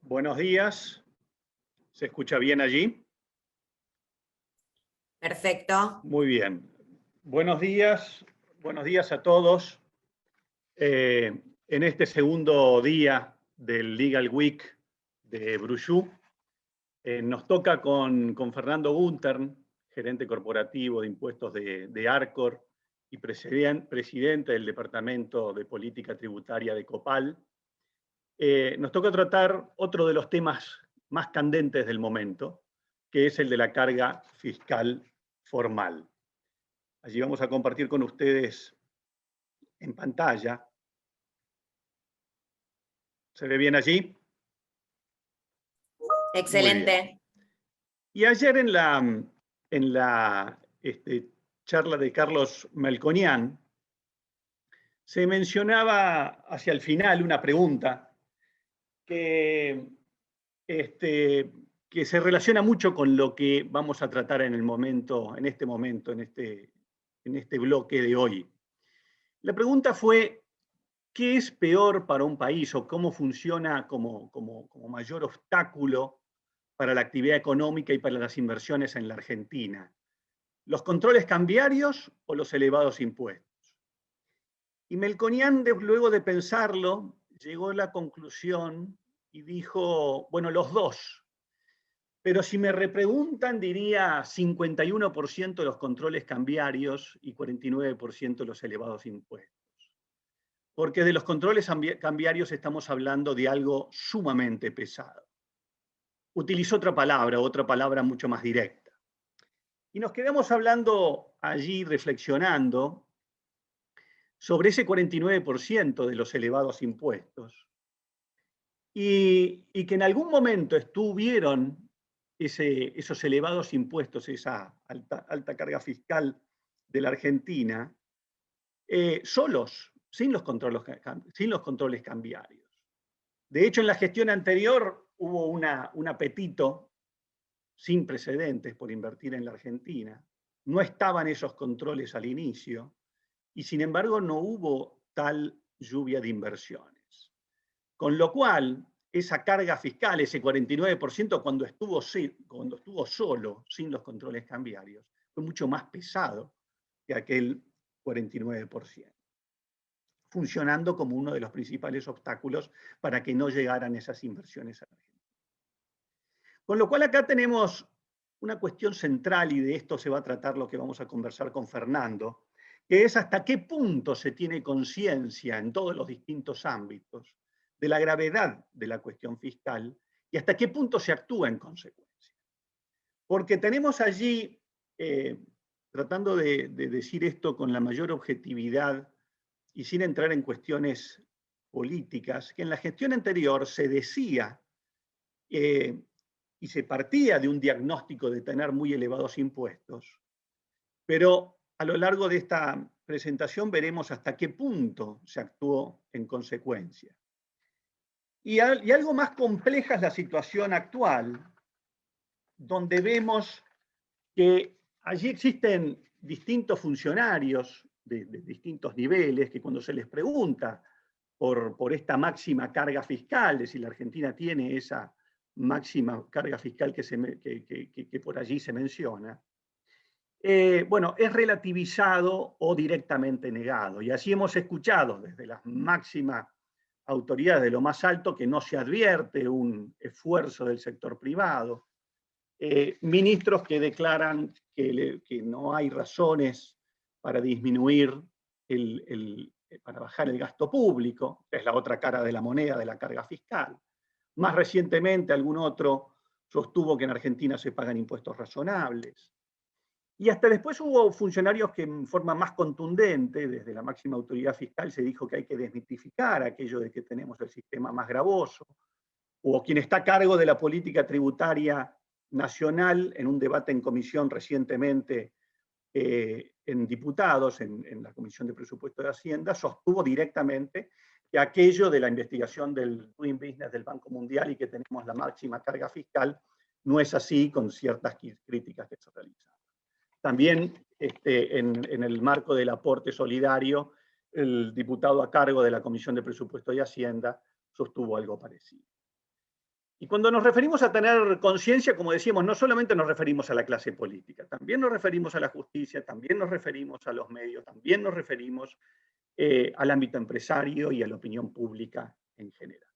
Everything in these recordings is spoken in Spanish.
Buenos días. ¿Se escucha bien allí? Perfecto. Muy bien. Buenos días a todos. En este segundo día del Legal Week de Brujú, nos toca con Fernando Guntern, gerente corporativo de impuestos de Arcor y presidente del Departamento de Política Tributaria de Copal. Nos toca tratar otro de los temas más candentes del momento, que es el de la carga fiscal formal. Allí vamos a compartir con ustedes en pantalla. ¿Se ve bien allí? Muy bien. Excelente. Y ayer en la charla de Carlos Melconian, se mencionaba hacia el final una pregunta que, que se relaciona mucho con lo que vamos a tratar en este bloque de hoy. La pregunta fue: ¿qué es peor para un país o cómo funciona como mayor obstáculo para la actividad económica y para las inversiones en la Argentina? ¿Los controles cambiarios o los elevados impuestos? Y Melconian, luego de pensarlo, llegó a la conclusión y dijo, bueno, los dos. Pero si me repreguntan, diría 51% los controles cambiarios y 49% los elevados impuestos. Porque de los controles cambiarios estamos hablando de algo sumamente pesado. Utilizó otra palabra mucho más directa. Y nos quedamos hablando allí, reflexionando sobre ese 49% de los elevados impuestos. Y que en algún momento estuvieron esos elevados impuestos, esa alta carga fiscal de la Argentina, solos, sin los controles cambiarios. De hecho, en la gestión anterior hubo un apetito sin precedentes por invertir en la Argentina. No estaban esos controles al inicio y, sin embargo, no hubo tal lluvia de inversiones. Con lo cual, esa carga fiscal, ese 49%, cuando estuvo solo, sin los controles cambiarios, fue mucho más pesado que aquel 49%, funcionando como uno de los principales obstáculos para que no llegaran esas inversiones a la Argentina. Con lo cual acá tenemos una cuestión central, y de esto se va a tratar lo que vamos a conversar con Fernando, que es hasta qué punto se tiene conciencia en todos los distintos ámbitos de la gravedad de la cuestión fiscal y hasta qué punto se actúa en consecuencia. Porque tenemos allí, tratando de decir esto con la mayor objetividad y sin entrar en cuestiones políticas, que en la gestión anterior se decía y se partía de un diagnóstico de tener muy elevados impuestos, pero a lo largo de esta presentación veremos hasta qué punto se actuó en consecuencia. Y algo más compleja es la situación actual, donde vemos que allí existen distintos funcionarios de distintos niveles que, cuando se les pregunta por esta máxima carga fiscal, de si la Argentina tiene esa máxima carga fiscal que por allí se menciona, bueno, es relativizado o directamente negado. Y así hemos escuchado desde las máximas autoridades de lo más alto que no se advierte un esfuerzo del sector privado, ministros que declaran que no hay razones para disminuir, para bajar el gasto público, que es la otra cara de la moneda de la carga fiscal. Más recientemente, algún otro sostuvo que en Argentina se pagan impuestos razonables. Y hasta después hubo funcionarios que, en forma más contundente, desde la máxima autoridad fiscal, se dijo que hay que desmitificar aquello de que tenemos el sistema más gravoso, o quien está a cargo de la política tributaria nacional, en un debate en comisión recientemente en diputados, en la Comisión de Presupuesto de Hacienda, sostuvo directamente que aquello de la investigación del Doing Business del Banco Mundial y que tenemos la máxima carga fiscal no es así, con ciertas críticas que se realizan. También en el marco del aporte solidario, el diputado a cargo de la Comisión de Presupuesto y Hacienda sostuvo algo parecido. Y cuando nos referimos a tener conciencia, como decíamos, no solamente nos referimos a la clase política, también nos referimos a la justicia, también nos referimos a los medios, también nos referimos al ámbito empresario y a la opinión pública en general.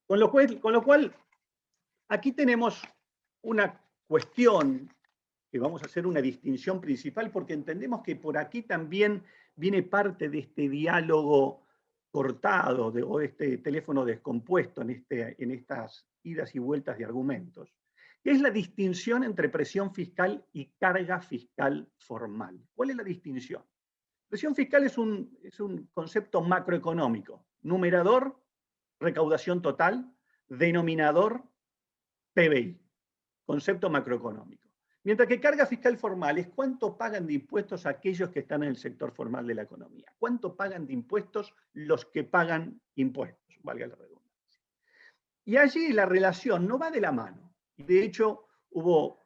Con lo cual, aquí tenemos una cuestión que vamos a hacer una distinción principal porque entendemos que por aquí también viene parte de este diálogo cortado o de este teléfono descompuesto en estas idas y vueltas de argumentos, que es la distinción entre presión fiscal y carga fiscal formal. ¿Cuál es la distinción? Presión fiscal es un concepto macroeconómico. Numerador, recaudación total; denominador, PBI, concepto macroeconómico. Mientras que carga fiscal formal es cuánto pagan de impuestos aquellos que están en el sector formal de la economía. Cuánto pagan de impuestos los que pagan impuestos, valga la redundancia. Y allí la relación no va de la mano. De hecho, hubo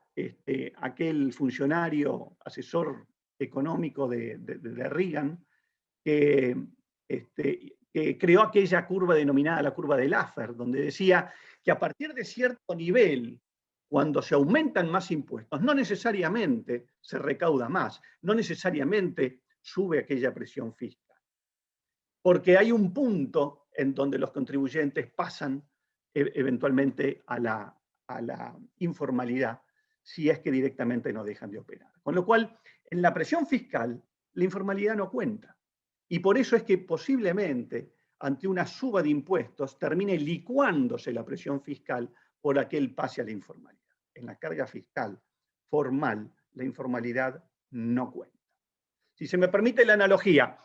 aquel funcionario, asesor económico de Reagan, que creó aquella curva denominada la curva de Laffer, donde decía que a partir de cierto nivel, cuando se aumentan más impuestos, no necesariamente se recauda más, no necesariamente sube aquella presión fiscal. Porque hay un punto en donde los contribuyentes pasan eventualmente a la informalidad, si es que directamente no dejan de operar. Con lo cual, en la presión fiscal, la informalidad no cuenta. Y por eso es que posiblemente, ante una suba de impuestos, termine licuándose la presión fiscal por aquel pase a la informalidad. En la carga fiscal formal, la informalidad no cuenta. Si se me permite la analogía,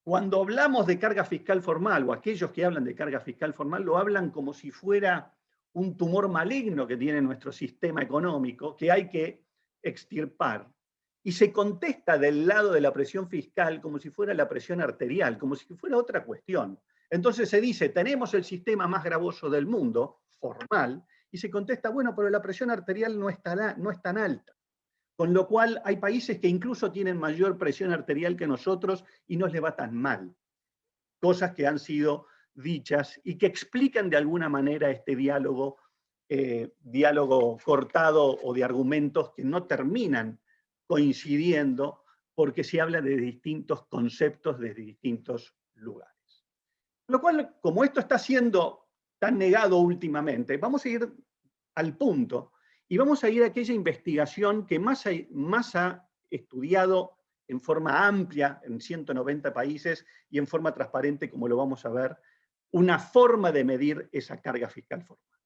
cuando hablamos de carga fiscal formal, o aquellos que hablan de carga fiscal formal, lo hablan como si fuera un tumor maligno que tiene nuestro sistema económico, que hay que extirpar. Y se contesta del lado de la presión fiscal como si fuera la presión arterial, como si fuera otra cuestión. Entonces se dice, tenemos el sistema más gravoso del mundo, formal, y se contesta, bueno, pero la presión arterial no es tan alta. Con lo cual hay países que incluso tienen mayor presión arterial que nosotros y no les va tan mal. Cosas que han sido dichas y que explican de alguna manera este diálogo cortado o de argumentos que no terminan coincidiendo porque se habla de distintos conceptos desde distintos lugares. Con lo cual, como esto está siendo tan negado últimamente, vamos a ir al punto y vamos a ir a aquella investigación que más ha estudiado en forma amplia en 190 países y en forma transparente, como lo vamos a ver, una forma de medir esa carga fiscal formal.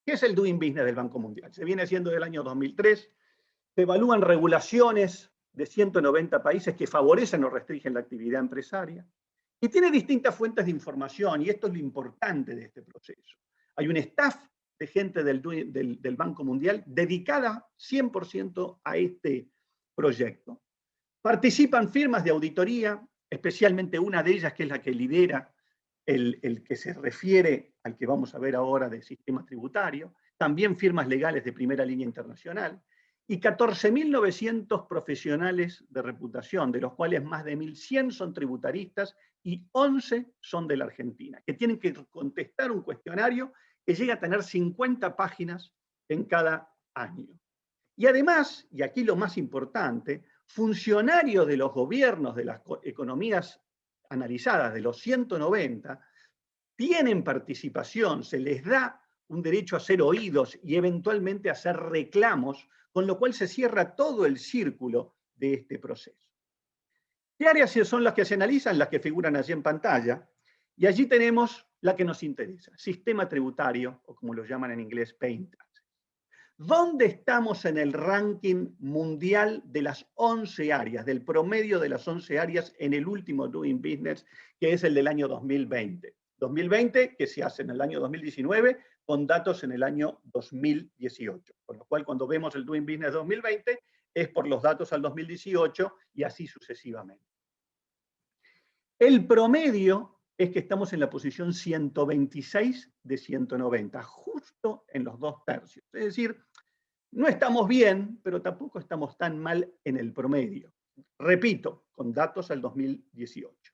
¿Qué es el Doing Business del Banco Mundial? Se viene haciendo desde el año 2003, se evalúan regulaciones de 190 países que favorecen o restringen la actividad empresaria, y tiene distintas fuentes de información, y esto es lo importante de este proceso. Hay un staff de gente del Banco Mundial dedicada 100% a este proyecto. Participan firmas de auditoría, especialmente una de ellas que es la que lidera el que se refiere al que vamos a ver ahora de sistema tributario, también firmas legales de primera línea internacional, y 14.900 profesionales de reputación, de los cuales más de 1.100 son tributaristas y 11 son de la Argentina, que tienen que contestar un cuestionario que llega a tener 50 páginas en cada año. Y además, y aquí lo más importante, funcionarios de los gobiernos de las economías analizadas, de los 190, tienen participación, se les da un derecho a ser oídos y eventualmente a hacer reclamos, con lo cual se cierra todo el círculo de este proceso. ¿Qué áreas son las que se analizan? Las que figuran allí en pantalla. Y allí tenemos la que nos interesa, sistema tributario, o como lo llaman en inglés, paying taxes. ¿Dónde estamos en el ranking mundial de las 11 áreas, del promedio de las 11 áreas en el último Doing Business, que es el del año 2020? 2020, que se hace en el año 2019, con datos en el año 2018. Con lo cual, cuando vemos el Doing Business 2020, es por los datos al 2018 y así sucesivamente. El promedio es que estamos en la posición 126 de 190, justo en los 2/3. Es decir, no estamos bien, pero tampoco estamos tan mal en el promedio. Repito, con datos al 2018.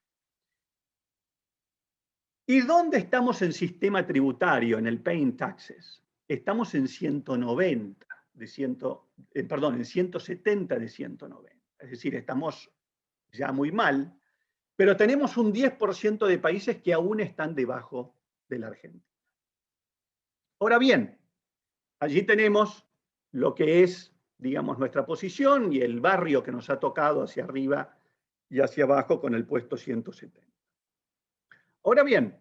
¿Y dónde estamos en sistema tributario, en el Paying Taxes? Estamos en 190 perdón, en 170 de 190. Es decir, estamos ya muy mal, pero tenemos un 10% de países que aún están debajo de la Argentina. Ahora bien, allí tenemos lo que es, digamos, nuestra posición y el barrio que nos ha tocado hacia arriba y hacia abajo con el puesto 170. Ahora bien,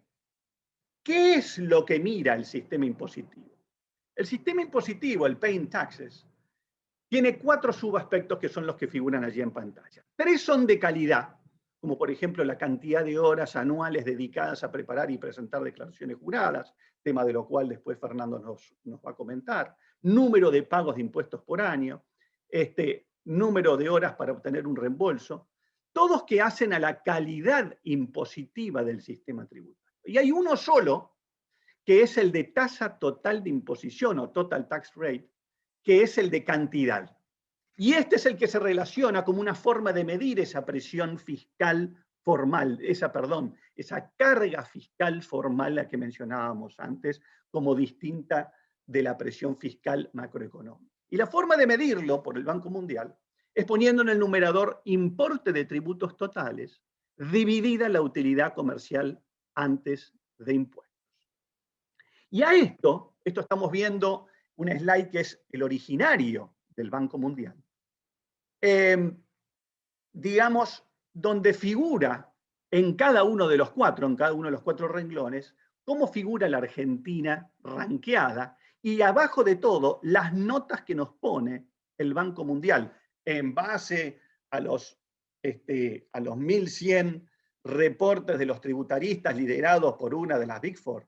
¿qué es lo que mira el sistema impositivo? El sistema impositivo, el Paying Taxes, tiene 4 subaspectos que son los que figuran allí en pantalla. 3 son de calidad, como por ejemplo la cantidad de horas anuales dedicadas a preparar y presentar declaraciones juradas, tema de lo cual después Fernando nos va a comentar, número de pagos de impuestos por año, número de horas para obtener un reembolso, todos que hacen a la calidad impositiva del sistema tributario. Y hay uno solo, que es el de tasa total de imposición o total tax rate, que es el de cantidad. Y este es el que se relaciona como una forma de medir esa presión fiscal formal, esa carga fiscal formal la que mencionábamos antes, como distinta de la presión fiscal macroeconómica. Y la forma de medirlo por el Banco Mundial es poniendo en el numerador importe de tributos totales dividida la utilidad comercial antes de impuestos. Y a esto estamos viendo un slide que es el originario del Banco Mundial. Digamos, donde figura en cada uno de los 4 renglones, cómo figura la Argentina ranqueada y abajo de todo las notas que nos pone el Banco Mundial en base a los 1.100 reportes de los tributaristas liderados por una de las Big Four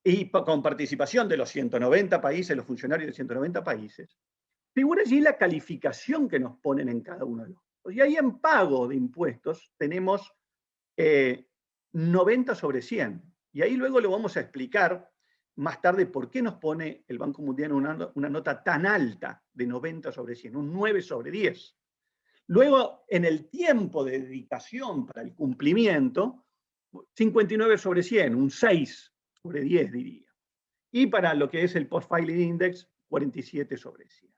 y con participación de los 190 países, los funcionarios de 190 países, figura allí la calificación que nos ponen en cada uno de los. Y ahí en pago de impuestos tenemos 90 sobre 100. Y ahí luego le vamos a explicar más tarde por qué nos pone el Banco Mundial una nota tan alta de 90 sobre 100, un 9 sobre 10. Luego, en el tiempo de dedicación para el cumplimiento, 59 sobre 100, un 6 sobre 10 diría. Y para lo que es el Post-Filing Index, 47 sobre 100.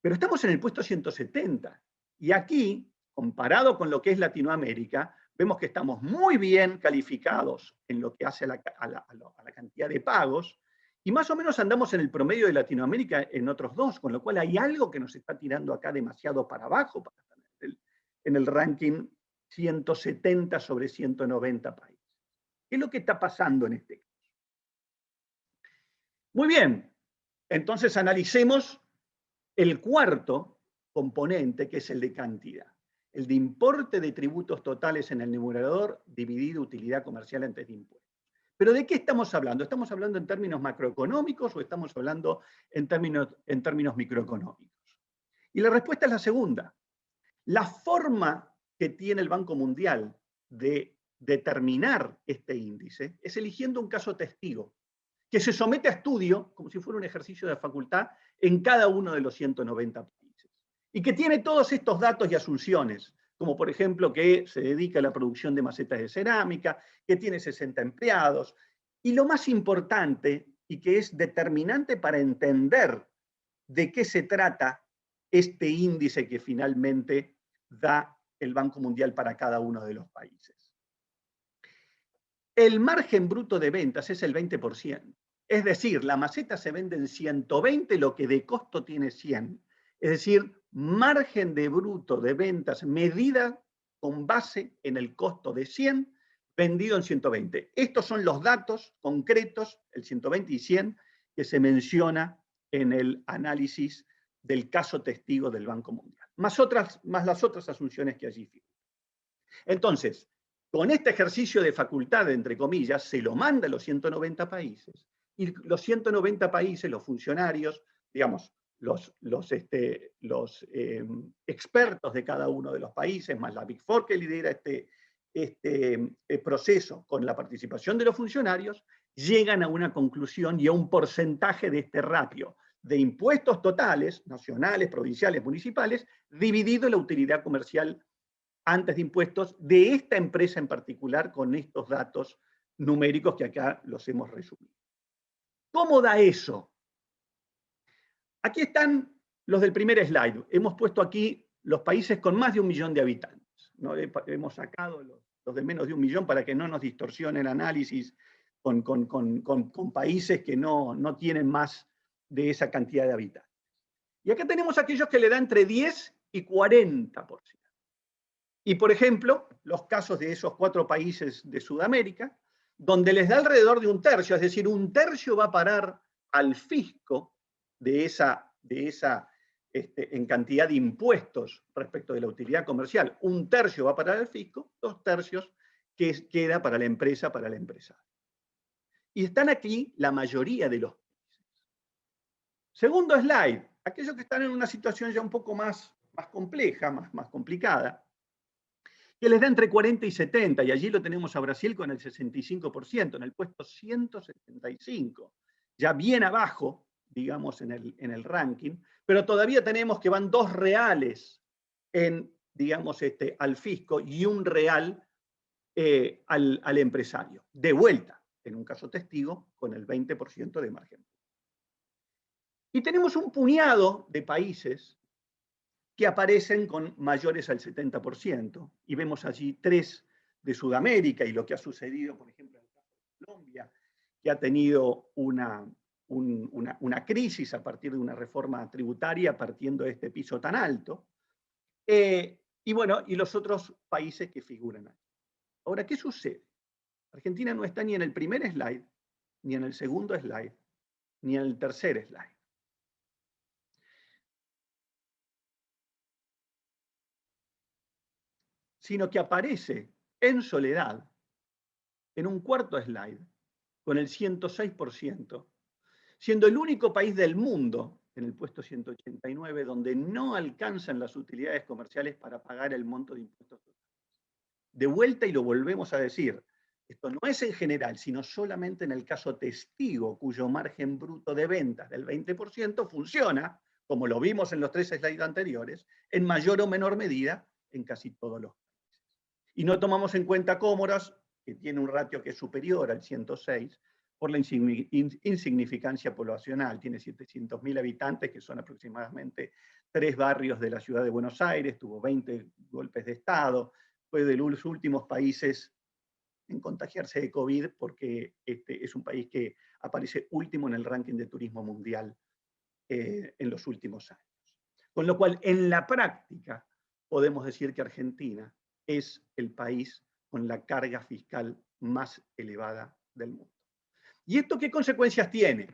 Pero estamos en el puesto 170. Y aquí, comparado con lo que es Latinoamérica, vemos que estamos muy bien calificados en lo que hace a la cantidad de pagos, y más o menos andamos en el promedio de Latinoamérica en otros 2, con lo cual hay algo que nos está tirando acá demasiado para abajo para estar en el ranking 170 sobre 190 países. ¿Qué es lo que está pasando en este caso? Muy bien, entonces analicemos el cuarto componente, que es el de cantidad. El de importe de tributos totales en el numerador dividido utilidad comercial antes de impuestos. ¿Pero de qué estamos hablando? ¿Estamos hablando en términos macroeconómicos o estamos hablando en términos microeconómicos? Y la respuesta es la segunda. La forma que tiene el Banco Mundial de determinar este índice es eligiendo un caso testigo, que se somete a estudio, como si fuera un ejercicio de facultad, en cada uno de los 190 países. Y que tiene todos estos datos y asunciones, como por ejemplo que se dedica a la producción de macetas de cerámica, que tiene 60 empleados. Y lo más importante, y que es determinante para entender de qué se trata este índice que finalmente da el Banco Mundial para cada uno de los países. El margen bruto de ventas es el 20%. Es decir, la maceta se vende en 120, lo que de costo tiene 100. Es decir, margen de bruto de ventas medida con base en el costo de 100, vendido en 120. Estos son los datos concretos, el 120 y 100, que se menciona en el análisis del caso testigo del Banco Mundial, más las otras asunciones que allí figuran. Entonces, con este ejercicio de facultad, entre comillas, se lo manda a los 190 países, y los 190 países, los funcionarios, digamos, los expertos de cada uno de los países, más la Big Four que lidera este proceso con la participación de los funcionarios, llegan a una conclusión y a un porcentaje de este ratio de impuestos totales, nacionales, provinciales, municipales, dividido la utilidad comercial antes de impuestos de esta empresa en particular con estos datos numéricos que acá los hemos resumido. ¿Cómo da eso? Aquí están los del primer slide. Hemos puesto aquí los países con más de 1 millón de habitantes, ¿no? Hemos sacado los de menos de 1 millón para que no nos distorsione el análisis con países que no tienen más de esa cantidad de habitantes. Y acá tenemos aquellos que le dan entre 10 y 40%. Y, por ejemplo, los casos de esos 4 países de Sudamérica, donde les da alrededor de 1/3, es decir, 1/3 va a parar al fisco en cantidad de impuestos respecto de la utilidad comercial. 1/3 va parar al fisco, 2/3 que queda para la empresa, para el empresario. Y están aquí la mayoría de los países. Segundo slide, aquellos que están en una situación ya un poco más compleja, más complicada, que les da entre 40 y 70, y allí lo tenemos a Brasil con el 65%, en el puesto 175, ya bien abajo, digamos, en el ranking, pero todavía tenemos que van 2 reales digamos, al fisco y 1 real al empresario, de vuelta, en un caso testigo, con el 20% de margen. Y tenemos un puñado de países que aparecen con mayores al 70%, y vemos allí 3 de Sudamérica, y lo que ha sucedido, por ejemplo, en el caso de Colombia, que ha tenido una crisis a partir de una reforma tributaria partiendo de este piso tan alto, y bueno, y los otros países que figuran aquí. Ahora, ¿qué sucede? Argentina no está ni en el primer slide, ni en el segundo slide, ni en el tercer slide. Sino que aparece en soledad en un cuarto slide con el 106%, siendo el único país del mundo, en el puesto 189, donde no alcanzan las utilidades comerciales para pagar el monto de impuestos totales. De vuelta, y lo volvemos a decir, esto no es en general, sino solamente en el caso testigo, cuyo margen bruto de ventas del 20% funciona, como lo vimos en los 3 slides anteriores, en mayor o menor medida en casi todos los países. Y no tomamos en cuenta Comoras, que tiene un ratio que es superior al 106, por la insignificancia poblacional. Tiene 700.000 habitantes, que son aproximadamente 3 barrios de la ciudad de Buenos Aires, tuvo 20 golpes de Estado, fue de los últimos países en contagiarse de COVID, porque es un país que aparece último en el ranking de turismo mundial en los últimos años. Con lo cual, en la práctica, podemos decir que Argentina es el país con la carga fiscal más elevada del mundo. ¿Y esto qué consecuencias tiene?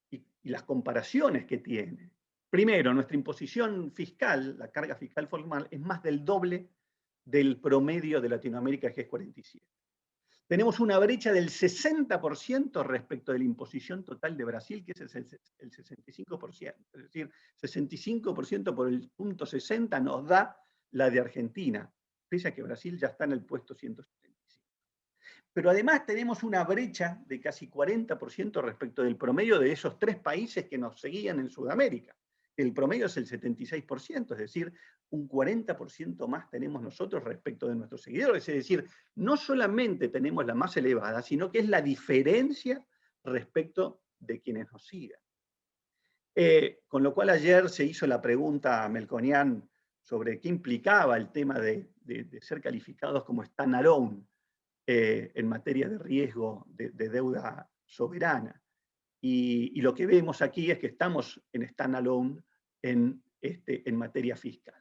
Y las comparaciones que tiene. Primero, nuestra imposición fiscal, la carga fiscal formal, es más del doble del promedio de Latinoamérica, que es 47. Tenemos una brecha del 60% respecto de la imposición total de Brasil, que es el 65%. Es decir, 65% por el punto 60 nos da la de Argentina, pese a que Brasil ya está en el puesto 175. Pero además tenemos una brecha de casi 40% respecto del promedio de esos 3 países que nos seguían en Sudamérica. El promedio es el 76%, es decir, un 40% más tenemos nosotros respecto de nuestros seguidores. Es decir, no solamente tenemos la más elevada, sino que es la diferencia respecto de quienes nos sigan. Con lo cual ayer se hizo la pregunta a Melconian sobre qué implicaba el tema de ser calificados como stand-alone en materia de riesgo de deuda soberana. Y lo que vemos aquí es que estamos en stand-alone en materia fiscal.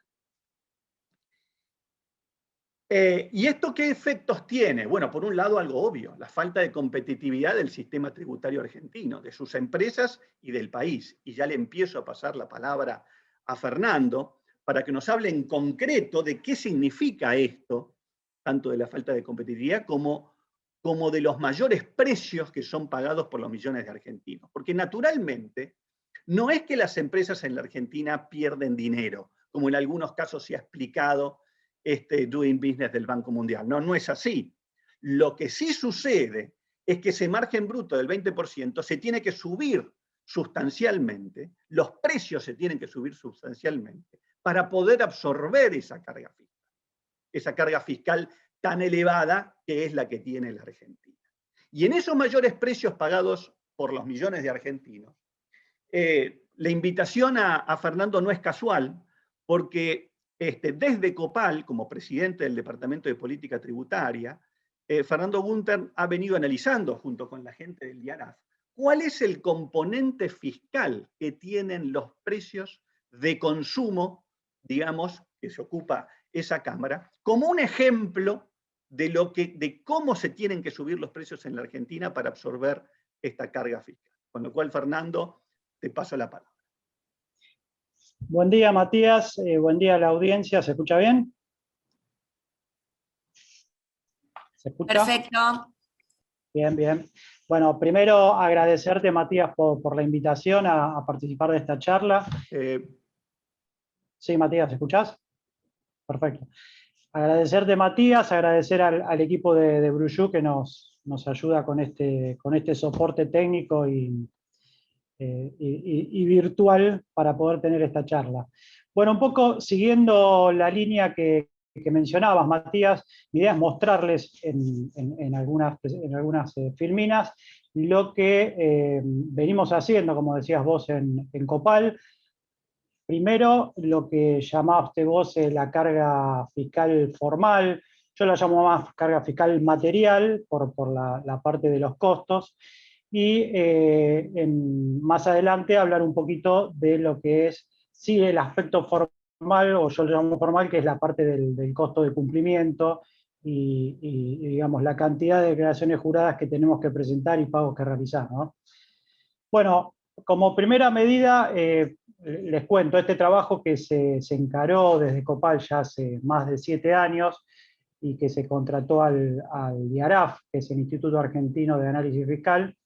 ¿Y esto qué efectos tiene? Bueno, por un lado, algo obvio, la falta de competitividad del sistema tributario argentino, de sus empresas y del país. Y ya le empiezo a pasar la palabra a Fernando para que nos hable en concreto de qué significa esto, tanto de la falta de competitividad como de los mayores precios que son pagados por los millones de argentinos. Porque naturalmente, no es que las empresas en la Argentina pierden dinero, como en algunos casos se ha explicado Doing Business del Banco Mundial. No, no es así. Lo que sí sucede es que ese margen bruto del 20% se tiene que subir sustancialmente, los precios se tienen que subir sustancialmente para poder absorber esa carga fiscal tan elevada que es la que tiene la Argentina. Y en esos mayores precios pagados por los millones de argentinos, la invitación a Fernando no es casual, porque desde Copal, como presidente del Departamento de Política Tributaria, Fernando Gunter ha venido analizando, junto con la gente del IARAF, cuál es el componente fiscal que tienen los precios de consumo, digamos, que se ocupa esa Cámara, como un ejemplo de cómo se tienen que subir los precios en la Argentina para absorber esta carga fiscal. Con lo cual, Fernando, te paso la palabra. Buen día, Matías. Buen día a la audiencia. ¿Se escucha bien? ¿Se escucha? Perfecto. Bien, bien. Bueno, primero agradecerte, Matías, por la invitación a participar de esta charla. Sí, Matías, ¿escuchás? Perfecto. Agradecerte, Matías, agradecer al equipo de Brujú que nos ayuda con este soporte técnico y virtual para poder tener esta charla. Bueno, un poco siguiendo la línea que mencionabas, Matías, mi idea es mostrarles en algunas filminas lo que venimos haciendo, como decías vos, en Copal. Primero, lo que llamaste vos la carga fiscal formal, yo la llamo más carga fiscal material por la parte de los costos, y más adelante hablar un poquito de lo que es, sí, el aspecto formal, o yo lo llamo formal, que es la parte del costo de cumplimiento y digamos, la cantidad de declaraciones juradas que tenemos que presentar y pagos que realizar, ¿no? Bueno, como primera medida, les cuento, este trabajo que se encaró desde Copal ya hace más de 7 años y que se contrató al IARAF, que es el Instituto Argentino de Análisis Fiscal,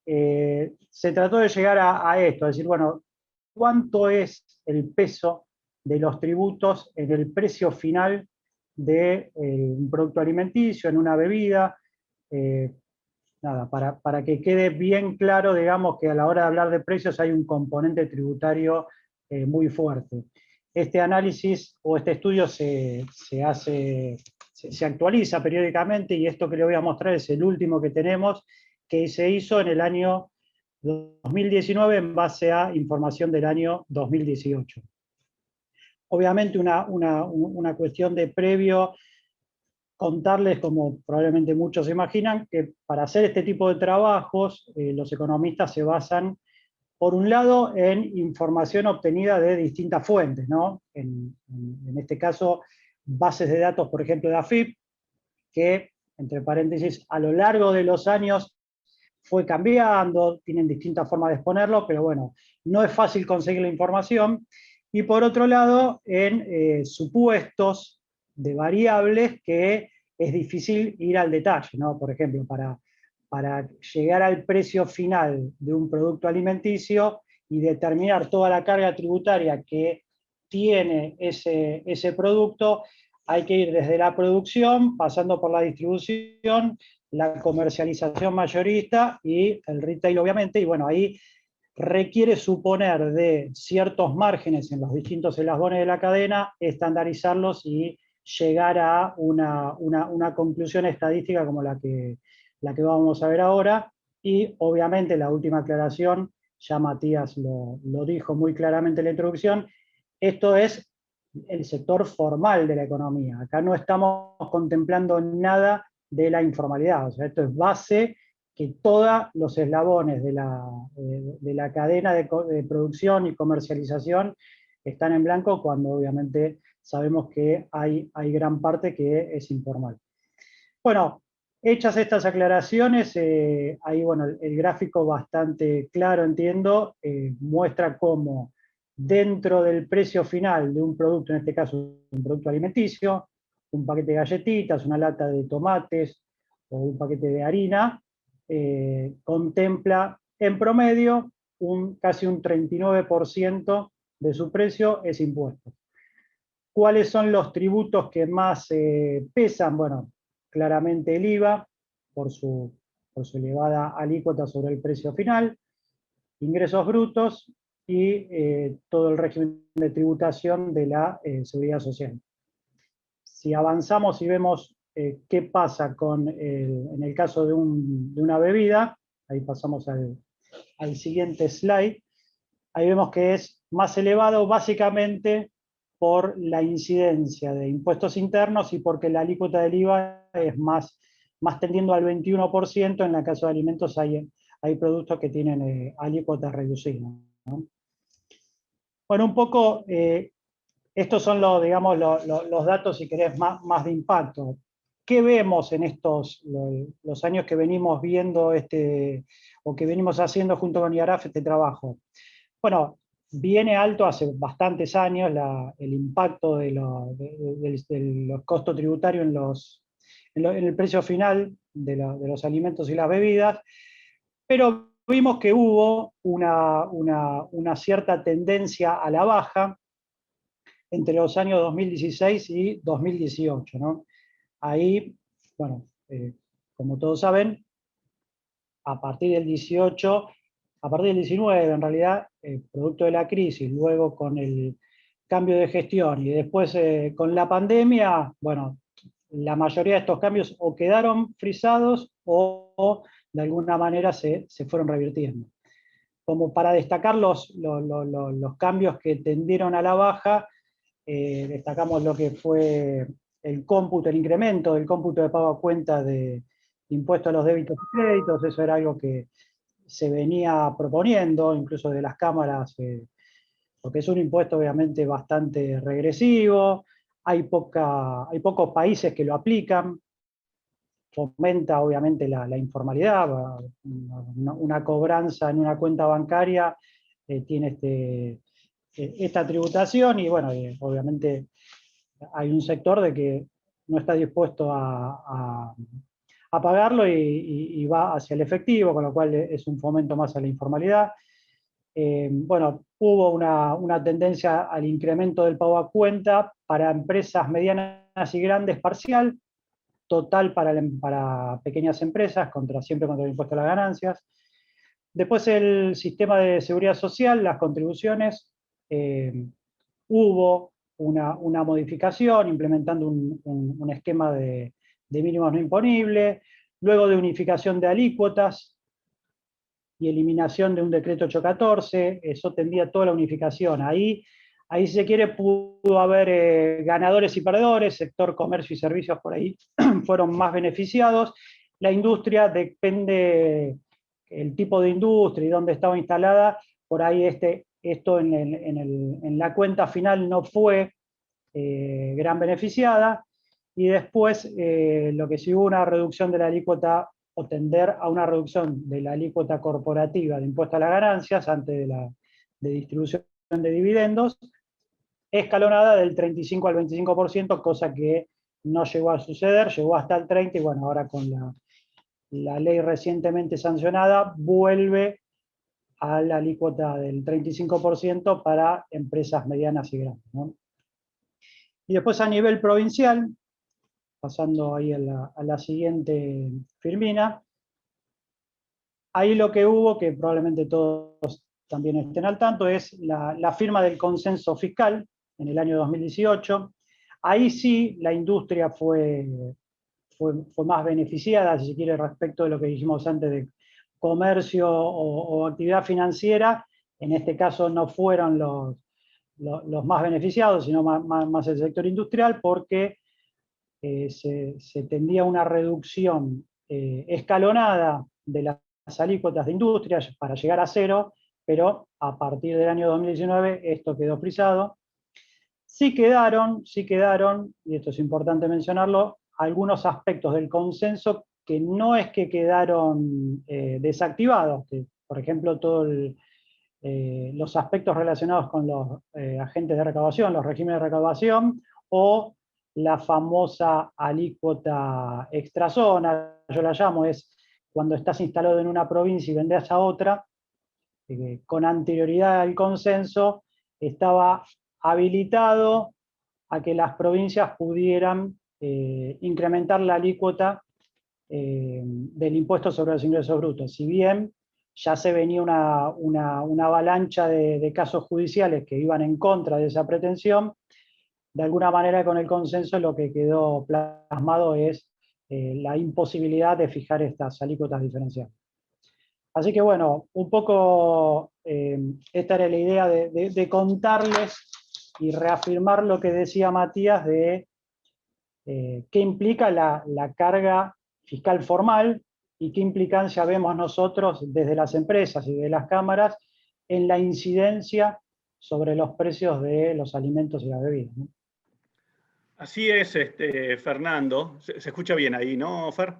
se trató de llegar a esto, es decir, bueno, ¿cuánto es el peso de los tributos en el precio final de un producto alimenticio, en una bebida? Nada, para que quede bien claro, digamos, que a la hora de hablar de precios hay un componente tributario muy fuerte. Este análisis o este estudio se actualiza periódicamente, y esto que le voy a mostrar es el último que tenemos, que se hizo en el año 2019 en base a información del año 2018. Obviamente una cuestión de previo, contarles, como probablemente muchos se imaginan, que para hacer este tipo de trabajos los economistas se basan, por un lado, en información obtenida de distintas fuentes, ¿no? En este caso, bases de datos, por ejemplo, de AFIP, que, entre paréntesis, a lo largo de los años fue cambiando, tienen distintas formas de exponerlo, pero bueno, no es fácil conseguir la información. Y por otro lado, en supuestos de variables que es difícil ir al detalle, ¿no? Por ejemplo, para llegar al precio final de un producto alimenticio y determinar toda la carga tributaria que tiene ese producto, hay que ir desde la producción, pasando por la distribución, la comercialización mayorista y el retail, obviamente, y bueno, ahí requiere suponer de ciertos márgenes en los distintos eslabones de la cadena, estandarizarlos y llegar a una conclusión estadística como la que vamos a ver ahora. Y obviamente la última aclaración, ya Matías lo dijo muy claramente en la introducción, esto es el sector formal de la economía. Acá no estamos contemplando nada de la informalidad, o sea, esto es base que todos los eslabones de la cadena de producción y comercialización están en blanco, cuando obviamente sabemos que hay gran parte que es informal. Bueno, hechas estas aclaraciones, ahí bueno, el gráfico bastante claro, entiendo, muestra cómo dentro del precio final de un producto, en este caso un producto alimenticio, un paquete de galletitas, una lata de tomates o un paquete de harina, contempla en promedio casi un 39% de su precio es impuesto. ¿Cuáles son los tributos que más pesan? Bueno, claramente el IVA, por su elevada alícuota sobre el precio final, ingresos brutos y todo el régimen de tributación de la Seguridad Social. Si avanzamos y vemos qué pasa en el caso de una bebida. Ahí pasamos al siguiente slide. Ahí vemos que es más elevado básicamente por la incidencia de impuestos internos y porque la alícuota del IVA es más tendiendo al 21%. En el caso de alimentos hay productos que tienen alícuota reducida, ¿no? Bueno, un poco estos son digamos, los datos, si querés, más de impacto. ¿Qué vemos en los años que venimos viendo o que venimos haciendo junto con IARAF este trabajo? Bueno, viene alto hace bastantes años el impacto de los costos tributarios en el precio final de los alimentos y las bebidas, pero vimos que hubo una cierta tendencia a la baja entre los años 2016 y 2018, ¿no? Ahí, bueno, como todos saben, a partir del 18, a partir del 19, en realidad, producto de la crisis, luego con el cambio de gestión y después con la pandemia, bueno, la mayoría de estos cambios o quedaron frisados o de alguna manera se fueron revirtiendo. Como para destacar los cambios que tendieron a la baja, destacamos lo que fue el incremento del cómputo de pago a cuenta de impuesto a los débitos y créditos. Eso era algo que se venía proponiendo, incluso de las cámaras, porque es un impuesto obviamente bastante regresivo, hay pocos países que lo aplican, fomenta obviamente la informalidad, una cobranza en una cuenta bancaria tiene esta tributación y bueno, obviamente hay un sector de que no está dispuesto a pagarlo y va hacia el efectivo, con lo cual es un fomento más a la informalidad. Bueno, hubo una tendencia al incremento del pago a cuenta para empresas medianas y grandes parcial, total para pequeñas empresas, siempre contra el impuesto a las ganancias. Después el sistema de seguridad social, las contribuciones, hubo una modificación implementando un esquema de mínimos no imponibles, luego de unificación de alícuotas y eliminación de un decreto 814, eso tendía toda la unificación. Ahí si se quiere, pudo haber ganadores y perdedores, sector comercio y servicios por ahí fueron más beneficiados. La industria depende el tipo de industria y dónde estaba instalada, por ahí esto en la cuenta final no fue gran beneficiada, y después lo que sí hubo una reducción de la alícuota o tender a una reducción de la alícuota corporativa de impuesto a las ganancias antes de distribución de dividendos, escalonada del 35 al 25%, cosa que no llegó a suceder, llegó hasta el 30%, y bueno, ahora con la ley recientemente sancionada, vuelve a la alícuota del 35% para empresas medianas y grandes, ¿no? Y después a nivel provincial, pasando ahí a la siguiente filmina, ahí lo que hubo, que probablemente todos también estén al tanto, es la firma del consenso fiscal en el año 2018. Ahí sí la industria fue más beneficiada, si se quiere, respecto de lo que dijimos antes de comercio o actividad financiera. En este caso no fueron los más beneficiados, sino más el sector industrial, porque se tendía a una reducción escalonada de las alícuotas de industria para llegar a cero, pero a partir del año 2019 esto quedó frisado. Sí quedaron, y esto es importante mencionarlo, algunos aspectos del consenso que no es que quedaron desactivados, que, por ejemplo, todos los aspectos relacionados con los agentes de recaudación, los regímenes de recaudación, o la famosa alícuota extrazona, yo la llamo, es cuando estás instalado en una provincia y vendés a otra, con anterioridad al consenso, estaba habilitado a que las provincias pudieran incrementar la alícuota del impuesto sobre los ingresos brutos. Si bien ya se venía una avalancha de casos judiciales que iban en contra de esa pretensión, de alguna manera con el consenso lo que quedó plasmado es la imposibilidad de fijar estas alícuotas diferenciales. Así que bueno, un poco esta era la idea de contarles y reafirmar lo que decía Matías de qué implica la carga fiscal formal y qué implicancia vemos nosotros desde las empresas y de las cámaras en la incidencia sobre los precios de los alimentos y las bebidas, ¿no? Así es, Fernando. Se escucha bien ahí, ¿no, Fer?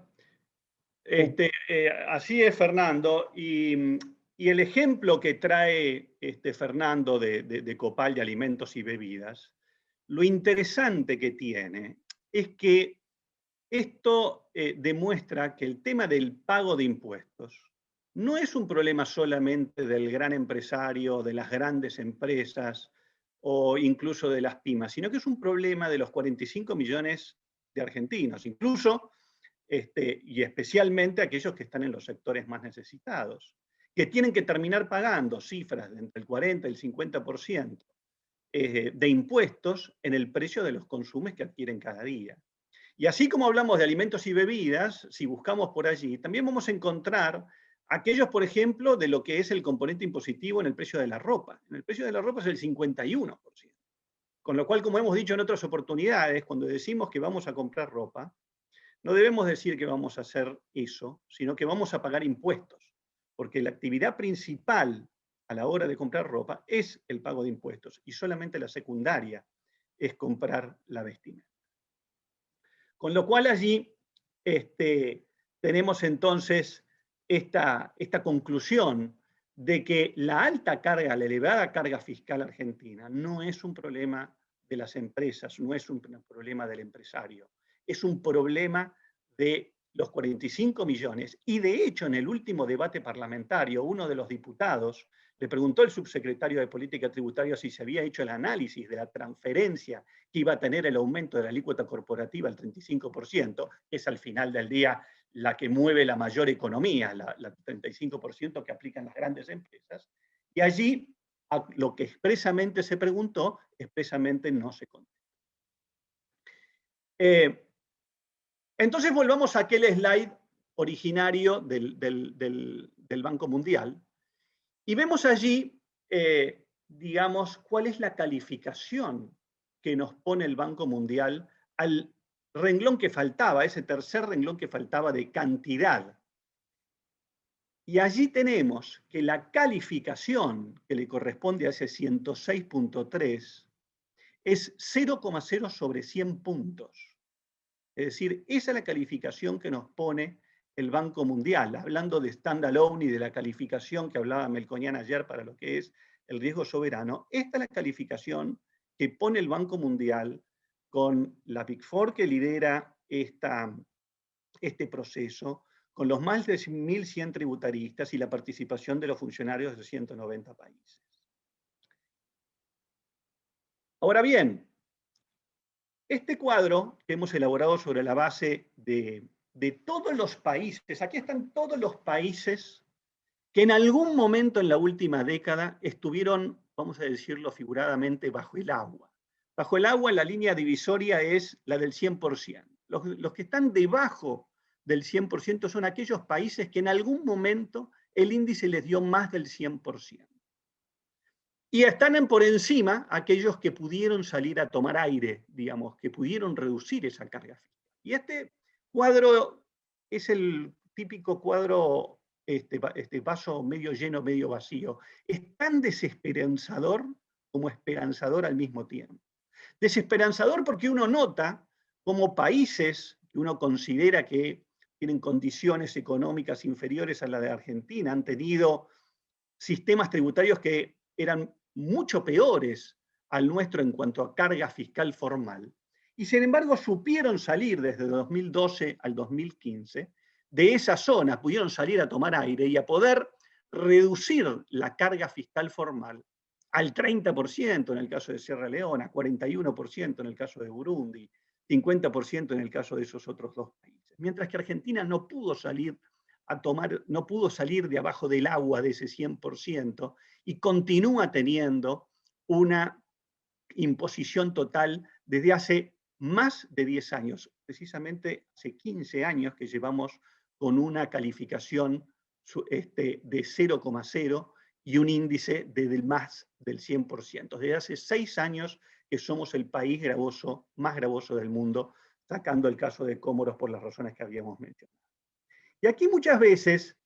Así es, Fernando. Y el ejemplo que trae Fernando de Copal de alimentos y bebidas, lo interesante que tiene es que esto demuestra que el tema del pago de impuestos no es un problema solamente del gran empresario, de las grandes empresas o incluso de las pymes, sino que es un problema de los 45 millones de argentinos, incluso y especialmente aquellos que están en los sectores más necesitados, que tienen que terminar pagando cifras de entre el 40 y el 50% de impuestos en el precio de los consumos que adquieren cada día. Y así como hablamos de alimentos y bebidas, si buscamos por allí, también vamos a encontrar aquellos, por ejemplo, de lo que es el componente impositivo en el precio de la ropa. En el precio de la ropa es el 51%. Con lo cual, como hemos dicho en otras oportunidades, cuando decimos que vamos a comprar ropa, no debemos decir que vamos a hacer eso, sino que vamos a pagar impuestos, porque la actividad principal a la hora de comprar ropa es el pago de impuestos y solamente la secundaria es comprar la vestimenta. Con lo cual allí tenemos entonces esta conclusión de que la alta carga, la elevada carga fiscal argentina no es un problema de las empresas, no es un problema del empresario, es un problema de los 45 millones. Y de hecho, en el último debate parlamentario, uno de los diputados le preguntó al subsecretario de Política Tributaria si se había hecho el análisis de la transferencia que iba a tener el aumento de la alícuota corporativa al 35%, que es al final del día la que mueve la mayor economía, la 35% que aplican las grandes empresas. Y allí, lo que expresamente se preguntó, expresamente no se contestó. Entonces volvamos a aquel slide originario del Banco Mundial y vemos allí, digamos, cuál es la calificación que nos pone el Banco Mundial al renglón que faltaba, ese tercer renglón que faltaba de cantidad. Y allí tenemos que la calificación que le corresponde a ese 106.3 es 0,0 sobre 100 puntos. Es decir, esa es la calificación que nos pone el Banco Mundial, hablando de standalone y de la calificación que hablaba Melconian ayer para lo que es el riesgo soberano. Esta es la calificación que pone el Banco Mundial con la Big Four que lidera este proceso, con los más de 1.100 tributaristas y la participación de los funcionarios de 190 países. Ahora bien, este cuadro que hemos elaborado sobre la base de todos los países, aquí están todos los países que en algún momento en la última década estuvieron, vamos a decirlo figuradamente, bajo el agua. Bajo el agua la línea divisoria es la del 100%. Los que están debajo del 100% son aquellos países que en algún momento el índice les dio más del 100%. Y están por encima aquellos que pudieron salir a tomar aire, digamos, que pudieron reducir esa carga fiscal. Y este cuadro es el típico cuadro, vaso medio lleno, medio vacío. Es tan desesperanzador como esperanzador al mismo tiempo. Desesperanzador porque uno nota como países que uno considera que tienen condiciones económicas inferiores a la de Argentina, han tenido sistemas tributarios que eran mucho peores al nuestro en cuanto a carga fiscal formal, y sin embargo supieron salir desde 2012 al 2015 de esa zona, pudieron salir a tomar aire y a poder reducir la carga fiscal formal al 30% en el caso de Sierra Leona, 41% en el caso de Burundi, 50% en el caso de esos otros dos países. Mientras que Argentina no pudo salir no pudo salir de abajo del agua de ese 100% y continúa teniendo una imposición total desde hace más de 10 años, precisamente hace 15 años que llevamos con una calificación de 0,0 y un índice de más del 100%. Desde hace 6 años que somos el país más gravoso del mundo, sacando el caso de Comoros por las razones que habíamos mencionado. Y aquí muchas veces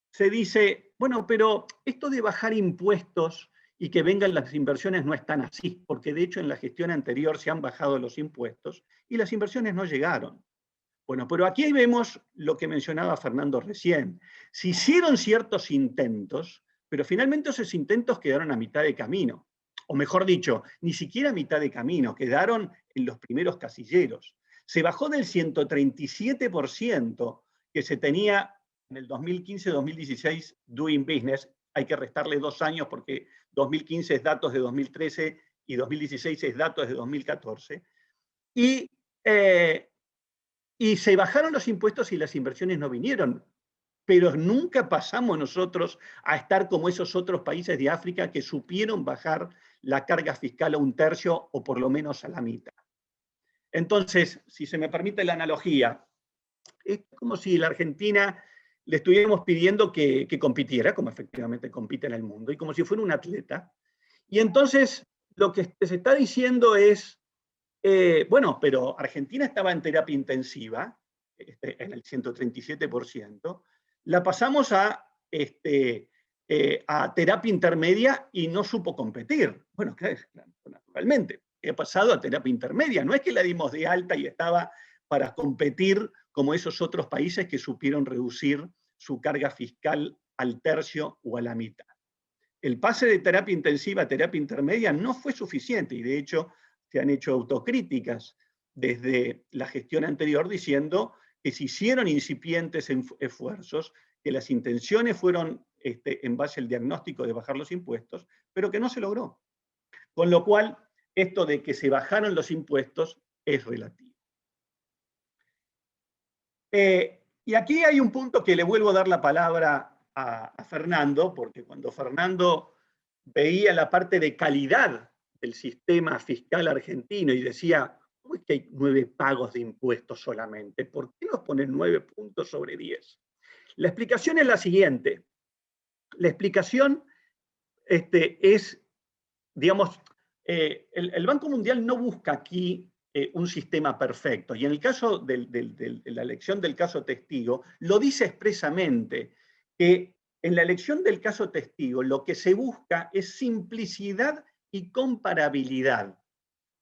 se dice, bueno, pero esto de bajar impuestos y que vengan las inversiones no es tan así, porque de hecho en la gestión anterior se han bajado los impuestos y las inversiones no llegaron. Bueno, pero aquí vemos lo que mencionaba Fernando recién. Se hicieron ciertos intentos, pero finalmente esos intentos quedaron a mitad de camino. O mejor dicho, ni siquiera a mitad de camino, quedaron en los primeros casilleros. Se bajó del 137% que se tenía en el 2015-2016 Doing Business. Hay que restarle 2 años porque 2015 es datos de 2013 y 2016 es datos de 2014. Y se bajaron los impuestos y las inversiones no vinieron. Pero nunca pasamos nosotros a estar como esos otros países de África que supieron bajar la carga fiscal a 1/3 o por lo menos a la mitad. Entonces, si se me permite la analogía, es como si la Argentina le estuviéramos pidiendo que compitiera, como efectivamente compite en el mundo, y como si fuera un atleta. Y entonces lo que se está diciendo es, bueno, pero Argentina estaba en terapia intensiva, en el 137%, la pasamos a terapia intermedia y no supo competir. Bueno, naturalmente, ha pasado a terapia intermedia, no es que la dimos de alta y estaba para competir como esos otros países que supieron reducir su carga fiscal al 1/3 o a la mitad. El pase de terapia intensiva a terapia intermedia no fue suficiente y de hecho se han hecho autocríticas desde la gestión anterior diciendo que se hicieron incipientes esfuerzos, que las intenciones fueron en base al diagnóstico de bajar los impuestos, pero que no se logró. Con lo cual, esto de que se bajaron los impuestos es relativo. Y aquí hay un punto que le vuelvo a dar la palabra a Fernando, porque cuando Fernando veía la parte de calidad del sistema fiscal argentino y decía, ¿cómo es que hay 9 pagos de impuestos solamente? ¿Por qué nos ponen 9 puntos sobre 10? La explicación es la siguiente. La explicación es, digamos, el Banco Mundial no busca aquí un sistema perfecto. Y en el caso de la elección del caso testigo, lo dice expresamente, que en la elección del caso testigo lo que se busca es simplicidad y comparabilidad,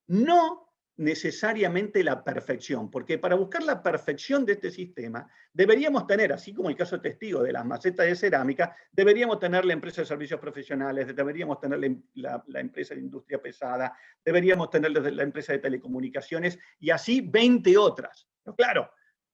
no necesariamente la perfección, porque para buscar la perfección de este sistema deberíamos tener, así como el caso testigo de las macetas de cerámica, deberíamos tener la empresa de servicios profesionales, deberíamos tener la empresa de industria pesada, deberíamos tener la empresa de telecomunicaciones y así 20 otras. Pero claro,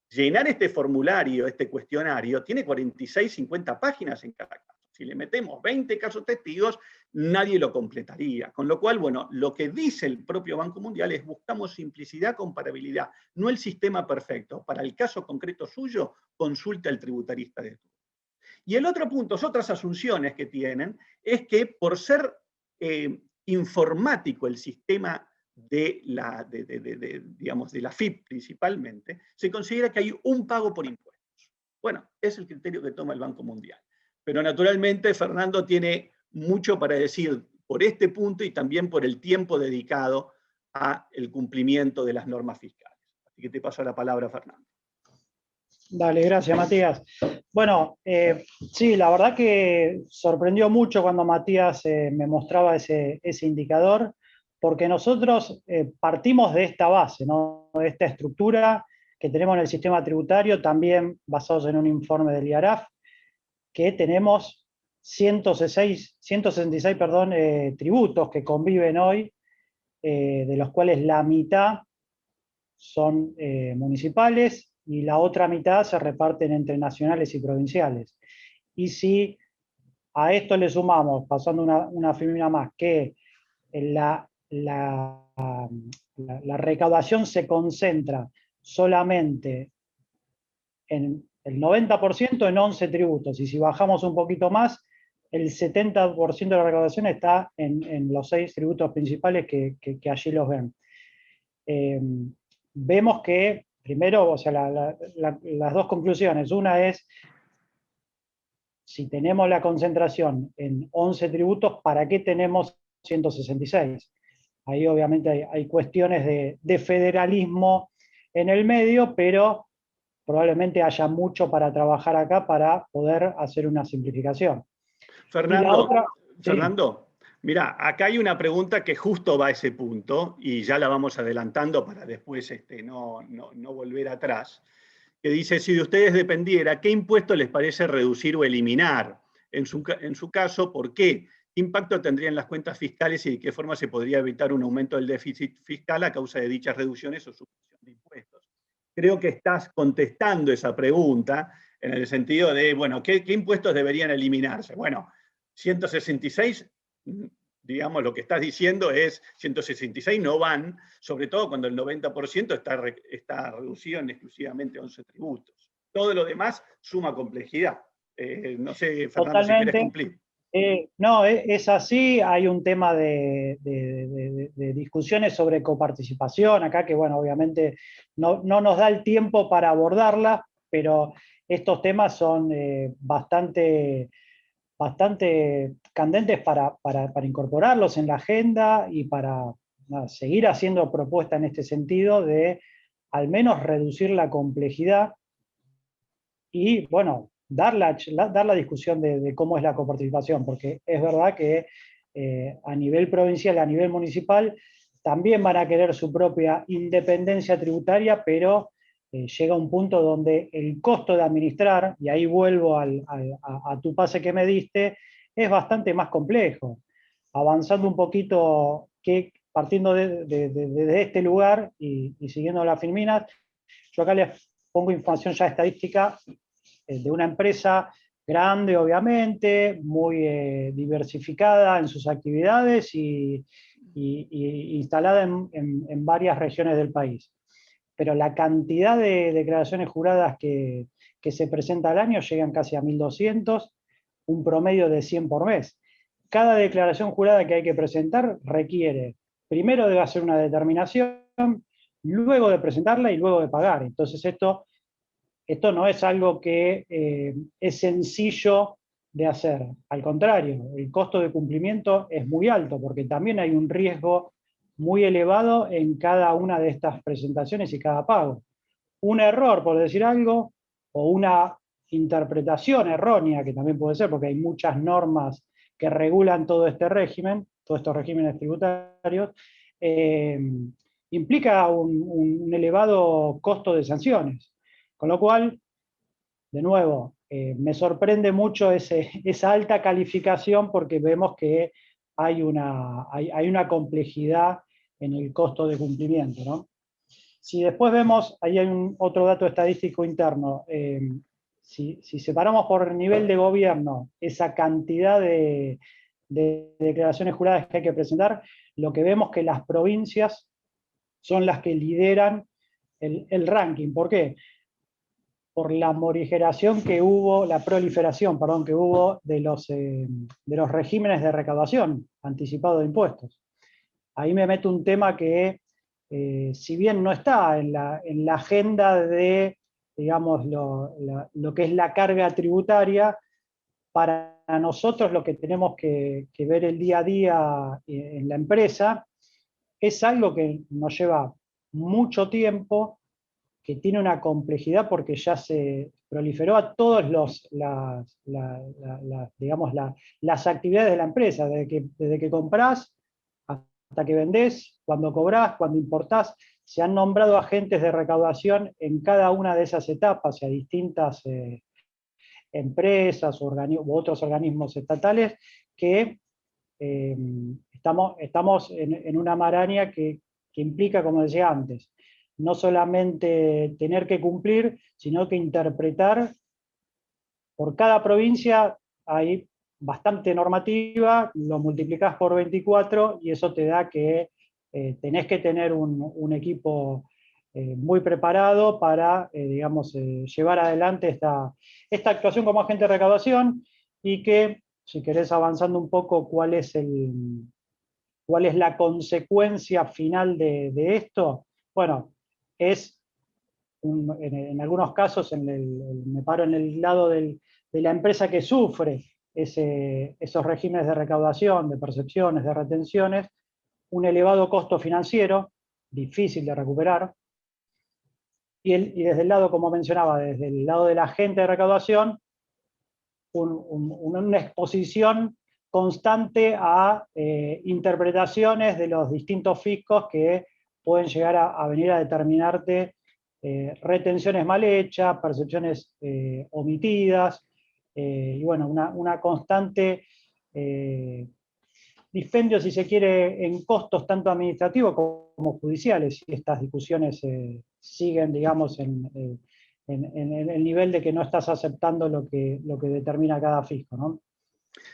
llenar este formulario, este cuestionario, tiene 46, 50 páginas en cada caso. Si le metemos 20 casos testigos, nadie lo completaría. Con lo cual, bueno, lo que dice el propio Banco Mundial es buscamos simplicidad, comparabilidad, no el sistema perfecto. Para el caso concreto suyo, consulte al tributarista de turno. Y el otro punto, otras asunciones que tienen, es que por ser informático el sistema de la FIP principalmente, se considera que hay un pago por impuestos. Bueno, es el criterio que toma el Banco Mundial. Pero naturalmente Fernando tiene mucho para decir por este punto y también por el tiempo dedicado al cumplimiento de las normas fiscales. Así que te paso la palabra, Fernando. Dale, gracias, Matías. Bueno, sí, la verdad que sorprendió mucho cuando Matías me mostraba ese indicador, porque nosotros partimos de esta base, ¿no? De esta estructura que tenemos en el sistema tributario, también basados en un informe del IARAF, que tenemos 166 tributos que conviven hoy, de los cuales la mitad son municipales y la otra mitad se reparten entre nacionales y provinciales. Y si a esto le sumamos, pasando una firma más, que la recaudación se concentra solamente en el 90% en 11 tributos, y si bajamos un poquito más, el 70% de la recaudación está en los 6 tributos principales que allí los ven. vemos que, primero, o sea, las dos conclusiones. Una es, si tenemos la concentración en 11 tributos, ¿para qué tenemos 166? Ahí obviamente hay cuestiones de federalismo en el medio, pero probablemente haya mucho para trabajar acá para poder hacer una simplificación. Y la otra, Fernando, mira, acá hay una pregunta que justo va a ese punto, y ya la vamos adelantando para después no volver atrás, que dice, si de ustedes dependiera, ¿qué impuesto les parece reducir o eliminar? En su caso, ¿por qué? ¿Qué impacto tendrían las cuentas fiscales y de qué forma se podría evitar un aumento del déficit fiscal a causa de dichas reducciones o supresión de impuestos? Creo que estás contestando esa pregunta en el sentido de, bueno, ¿qué impuestos deberían eliminarse? Bueno, 166, digamos, lo que estás diciendo es 166 no van, sobre todo cuando el 90% está reducido en exclusivamente 11 tributos. Todo lo demás suma complejidad. No sé, Fernando, si quieres cumplir. No, es así. Hay un tema de discusiones sobre coparticipación acá, que bueno, obviamente no nos da el tiempo para abordarlas, pero estos temas son bastante candentes para incorporarlos en la agenda y para seguir haciendo propuestas en este sentido de al menos reducir la complejidad y, bueno, dar la discusión de cómo es la coparticipación, porque es verdad que a nivel provincial, a nivel municipal, también van a querer su propia independencia tributaria, pero llega un punto donde el costo de administrar, y ahí vuelvo a tu pase que me diste, es bastante más complejo. Avanzando un poquito, partiendo de este lugar y siguiendo las Filminas, yo acá les pongo información ya estadística de una empresa grande, obviamente, muy diversificada en sus actividades y instalada en varias regiones del país. Pero la cantidad de declaraciones juradas que se presenta al año llegan casi a 1.200, un promedio de 100 por mes. Cada declaración jurada que hay que presentar requiere, primero de hacer una determinación, luego de presentarla y luego de pagar. Entonces esto no es algo que es sencillo de hacer. Al contrario, el costo de cumplimiento es muy alto porque también hay un riesgo muy elevado en cada una de estas presentaciones y cada pago. Un error, por decir algo, o una interpretación errónea, que también puede ser porque hay muchas normas que regulan todo este régimen, todos estos regímenes tributarios, implica un elevado costo de sanciones. Con lo cual, de nuevo, me sorprende mucho esa alta calificación porque vemos que hay una complejidad en el costo de cumplimiento, ¿no? Si después vemos, ahí hay otro dato estadístico interno, si separamos por nivel de gobierno esa cantidad de declaraciones juradas que hay que presentar, lo que vemos es que las provincias son las que lideran el ranking. ¿Por qué? Por la morigeración que hubo, la proliferación, perdón, que hubo de los regímenes de recaudación anticipado de impuestos. Ahí me meto un tema que, si bien no está en la agenda de, digamos, lo que es la carga tributaria, para nosotros lo que tenemos que ver el día a día en la empresa es algo que nos lleva mucho tiempo, que tiene una complejidad porque ya se proliferó a todas digamos, las actividades de la empresa, desde que comprás hasta que vendés, cuando cobrás, cuando importás. Se han nombrado agentes de recaudación en cada una de esas etapas y a distintas empresas u otros organismos estatales que estamos en una maraña que implica, como decía antes, no solamente tener que cumplir, sino que interpretar. Por cada provincia hay bastante normativa, lo multiplicás por 24 y eso te da que tenés que tener un equipo muy preparado para, digamos, llevar adelante esta actuación como agente de recaudación, y que, si querés avanzando un poco, cuál es la consecuencia final de esto. bueno, es, en algunos casos, me paro en el lado de la empresa que sufre esos regímenes de recaudación, de percepciones, de retenciones, un elevado costo financiero, difícil de recuperar, y desde el lado, como mencionaba, desde el lado del agente de recaudación, una exposición constante a interpretaciones de los distintos fiscos que pueden llegar a venir a determinarte retenciones mal hechas, percepciones omitidas, y bueno, una constante dispendio, si se quiere, en costos tanto administrativos como judiciales, y estas discusiones siguen, digamos, en el nivel de que no estás aceptando lo que determina cada fisco, ¿no?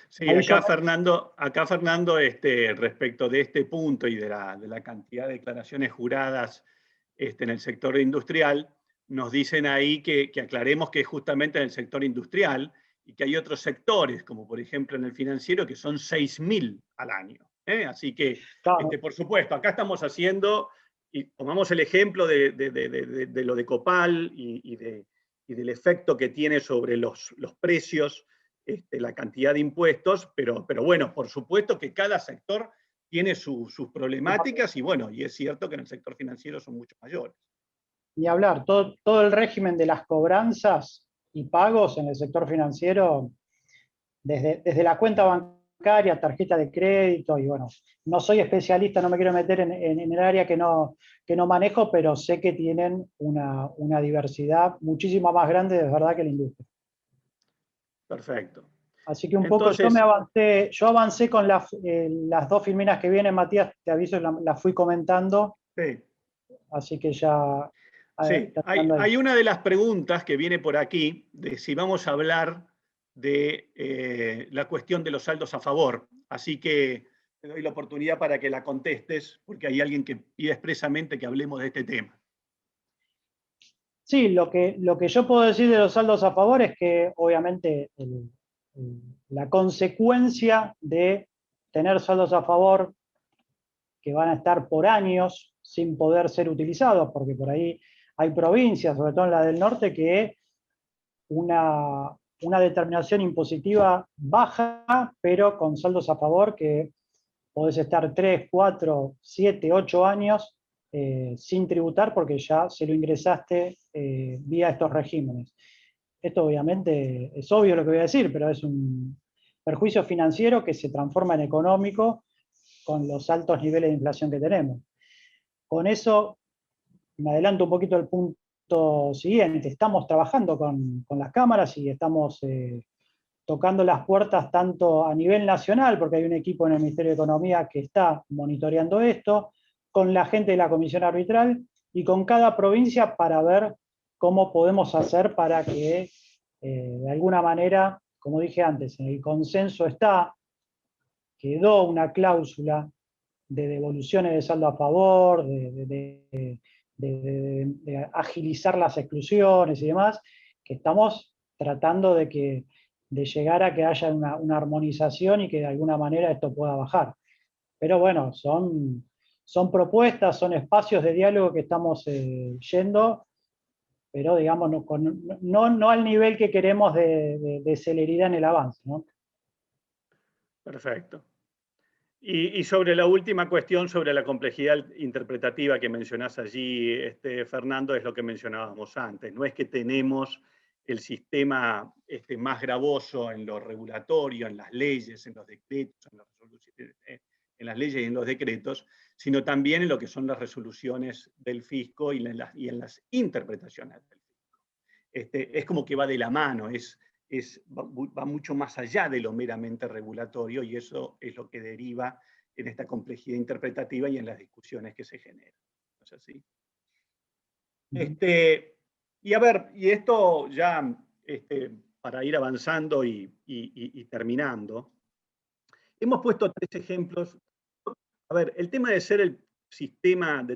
Sí, acá Fernando, respecto de este punto y de la cantidad de declaraciones juradas en el sector industrial, nos dicen ahí que aclaremos que es justamente en el sector industrial y que hay otros sectores, como por ejemplo en el financiero, que son 6.000 al año. Así que, claro, por supuesto, acá estamos haciendo, y tomamos el ejemplo de lo de Copal y del efecto que tiene sobre los precios, la cantidad de impuestos, pero bueno, por supuesto que cada sector tiene sus problemáticas y bueno, y es cierto que en el sector financiero son mucho mayores. ni hablar, todo el régimen de las cobranzas y pagos en el sector financiero, desde la cuenta bancaria, tarjeta de crédito, y bueno, no soy especialista, no me quiero meter en el área que no manejo, pero sé que tienen una diversidad muchísimo más grande, de verdad, que la industria. Perfecto. Así que un poco Entonces, yo avancé con las dos filminas que vienen, Matías, te aviso, las fui comentando, sí. así que ya... Sí, hay una de las preguntas que viene por aquí, de si vamos a hablar de la cuestión de los saldos a favor. Así que te doy la oportunidad para que la contestes, porque hay alguien que pide expresamente que hablemos de este tema. Sí, lo que yo puedo decir de los saldos a favor es que obviamente la consecuencia de tener saldos a favor que van a estar por años sin poder ser utilizados, porque por ahí hay provincias, sobre todo en la del norte, que una determinación impositiva baja, pero con saldos a favor que podés estar 3, 4, 7, 8 años sin tributar porque ya se lo ingresaste vía estos regímenes. Esto obviamente es obvio lo que voy a decir, pero es un perjuicio financiero que se transforma en económico con los altos niveles de inflación que tenemos. Con eso, me adelanto un poquito al punto siguiente. Estamos trabajando con las cámaras y estamos tocando las puertas tanto a nivel nacional, porque hay un equipo en el Ministerio de Economía que está monitoreando esto, con la gente de la Comisión Arbitral y con cada provincia para ver cómo podemos hacer para que, de alguna manera, como dije antes, en el consenso quedó una cláusula de devoluciones de saldo a favor, de agilizar las exclusiones y demás, que estamos tratando de llegar a que haya una armonización y que de alguna manera esto pueda bajar. Pero bueno, son propuestas, son espacios de diálogo que estamos yendo, pero digamos, no al nivel que queremos de celeridad en el avance, ¿no? Perfecto. Y sobre la última cuestión, sobre la complejidad interpretativa que mencionás allí, Fernando, es lo que mencionábamos antes. No es que tenemos el sistema más gravoso en lo regulatorio, en las leyes, en los decretos, en las leyes y en los decretos, sino también en lo que son las resoluciones del fisco y en las interpretaciones del fisco. Es como que va de la mano, va mucho más allá de lo meramente regulatorio y eso es lo que deriva en esta complejidad interpretativa y en las discusiones que se generan. ¿No es así? Y a ver, y esto ya para ir avanzando y terminando, hemos puesto 3 ejemplos. A ver, el tema de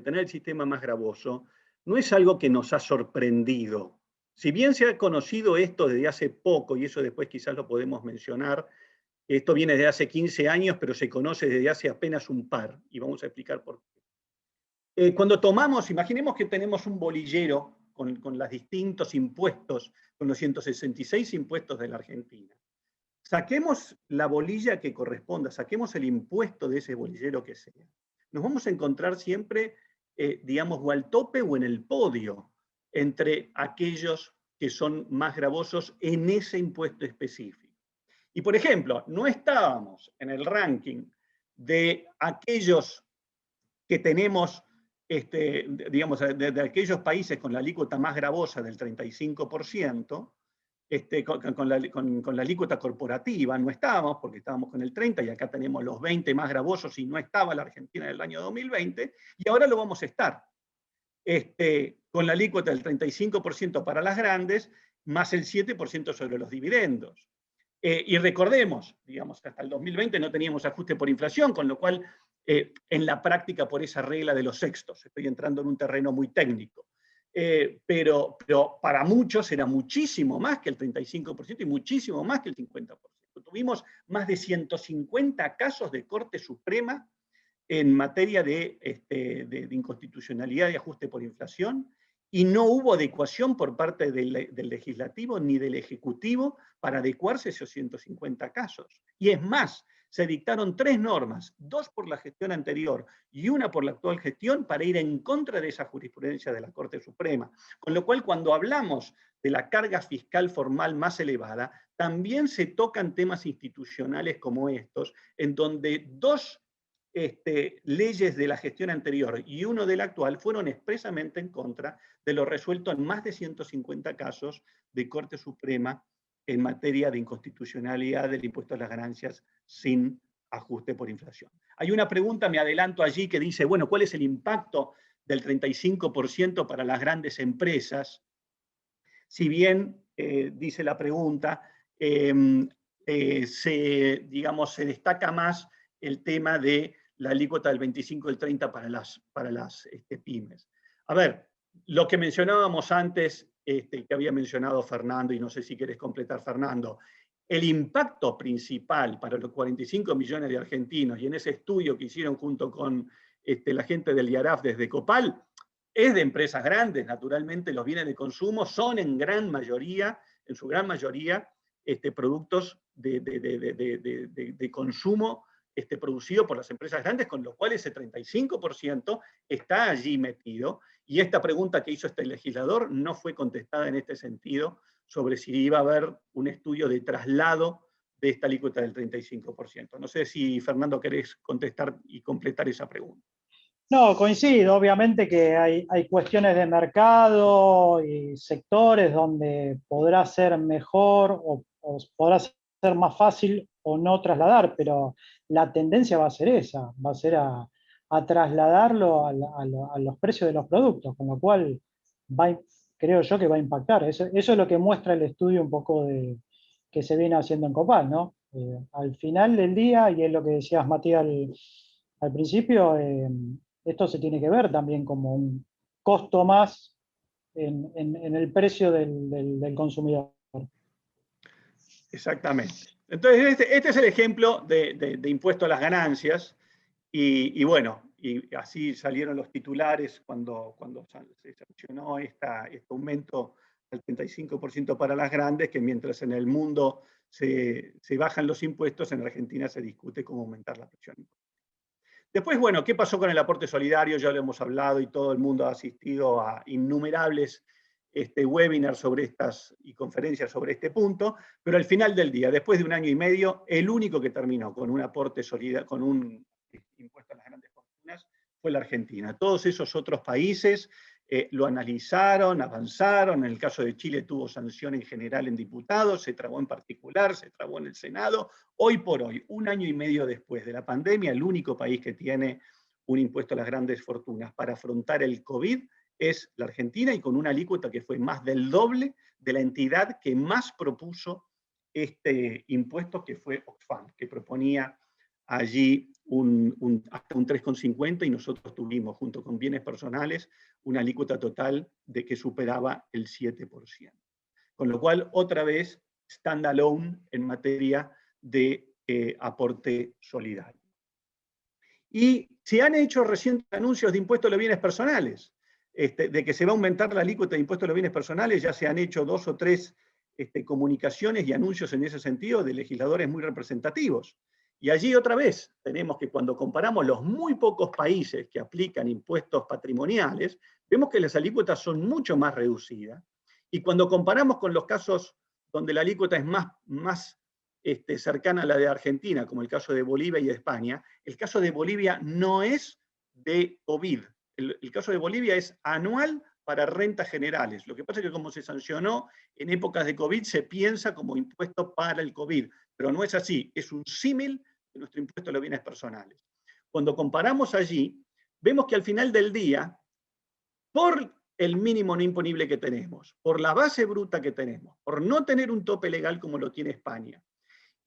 tener el sistema más gravoso, no es algo que nos ha sorprendido. Si bien se ha conocido esto desde hace poco, y eso después quizás lo podemos mencionar, esto viene desde hace 15 años, pero se conoce desde hace apenas un par, y vamos a explicar por qué. Cuando tomamos, imaginemos que tenemos un bolillero con los distintos impuestos, con los 166 impuestos de la Argentina. Saquemos la bolilla que corresponda, saquemos el impuesto de ese bolillero que sea. Nos vamos a encontrar siempre, digamos, o al tope o en el podio entre aquellos que son más gravosos en ese impuesto específico. Y por ejemplo, no estábamos en el ranking de aquellos que tenemos, digamos, de aquellos países con la alícuota más gravosa del 35%, con la alícuota corporativa, no estábamos, porque estábamos con el 30%, y acá tenemos los 20 más gravosos, y no estaba la Argentina en el año 2020, y ahora lo vamos a estar. Con la alícuota del 35% para las grandes, más el 7% sobre los dividendos. Y recordemos, digamos, hasta el 2020 no teníamos ajuste por inflación, con lo cual, en la práctica, por esa regla de los sextos, estoy entrando en un terreno muy técnico, pero para muchos era muchísimo más que el 35% y muchísimo más que el 50%. Tuvimos más de 150 casos de Corte Suprema en materia de inconstitucionalidad y ajuste por inflación, y no hubo adecuación por parte del legislativo ni del ejecutivo para adecuarse a esos 150 casos. Y es más, se dictaron 3 normas, 2 por la gestión anterior y 1 por la actual gestión, para ir en contra de esa jurisprudencia de la Corte Suprema. Con lo cual, cuando hablamos de la carga fiscal formal más elevada, también se tocan temas institucionales como estos, en donde 2 leyes de la gestión anterior y 1 de la actual fueron expresamente en contra de lo resuelto en más de 150 casos de Corte Suprema en materia de inconstitucionalidad del impuesto a las ganancias sin ajuste por inflación. Hay una pregunta, me adelanto allí, que dice, bueno, ¿cuál es el impacto del 35% para las grandes empresas? Si bien, dice la pregunta, se destaca más el tema de la alícuota del 25 y el 30 para las pymes. A ver, lo que mencionábamos antes, que había mencionado Fernando, y no sé si quieres completar, Fernando, el impacto principal para los 45 millones de argentinos, y en ese estudio que hicieron junto con la gente del IARAF desde Copal, es de empresas grandes. Naturalmente los bienes de consumo son en su gran mayoría, productos de consumo producido por las empresas grandes, con lo cual ese 35% está allí metido. Y esta pregunta que hizo este legislador no fue contestada en este sentido, sobre si iba a haber un estudio de traslado de esta alícuota del 35%. No sé si, Fernando, querés contestar y completar esa pregunta. No, coincido. Obviamente que hay cuestiones de mercado y sectores donde podrá ser mejor o podrá ser más fácil o no trasladar, pero la tendencia va a ser esa, va a ser a trasladarlo a los precios de los productos, con lo cual creo yo que va a impactar. Eso es lo que muestra el estudio un poco que se viene haciendo en Copal, ¿no? Al final del día, y es lo que decías, Matías, al principio, esto se tiene que ver también como un costo más en el precio del consumidor. Exactamente. Entonces, este es el ejemplo de impuesto a las ganancias, y bueno, y así salieron los titulares cuando se sancionó este aumento al 35% para las grandes, que mientras en el mundo se bajan los impuestos, en Argentina se discute cómo aumentar la presión. Después, bueno, ¿qué pasó con el aporte solidario? Ya lo hemos hablado y todo el mundo ha asistido a innumerables webinars y conferencias sobre este punto, pero al final del día, después de 1 año y medio, el único que terminó con un aporte solidario, con un impuesto a las grandes fortunas, fue la Argentina. Todos esos otros países lo analizaron, avanzaron. En el caso de Chile tuvo sanción en general en diputados, se trabó en particular, se trabó en el Senado. Hoy por hoy, 1 año y medio después de la pandemia, el único país que tiene un impuesto a las grandes fortunas para afrontar el COVID es la Argentina, y con una alícuota que fue más del doble de la entidad que más propuso este impuesto, que fue Oxfam, que proponía allí hasta un 3,50, y nosotros tuvimos, junto con bienes personales, una alícuota total de que superaba el 7%. Con lo cual, otra vez, stand-alone en materia de aporte solidario. Y Se han hecho recientes anuncios de impuestos a los bienes personales, de que se va a aumentar la alícuota de impuestos a los bienes personales. Ya se han hecho 2 o 3 comunicaciones y anuncios en ese sentido de legisladores muy representativos. Y allí otra vez tenemos que cuando comparamos los muy pocos países que aplican impuestos patrimoniales, vemos que las alícuotas son mucho más reducidas. Y cuando comparamos con los casos donde la alícuota es más cercana a la de Argentina, como el caso de Bolivia y de España, el caso de Bolivia no es de COVID. El caso de Bolivia es anual para rentas generales. Lo que pasa es que como se sancionó en épocas de COVID, se piensa como impuesto para el COVID, pero no es así, es un símil de nuestro impuesto a los bienes personales. Cuando comparamos allí, vemos que al final del día, por el mínimo no imponible que tenemos, por la base bruta que tenemos, por no tener un tope legal como lo tiene España,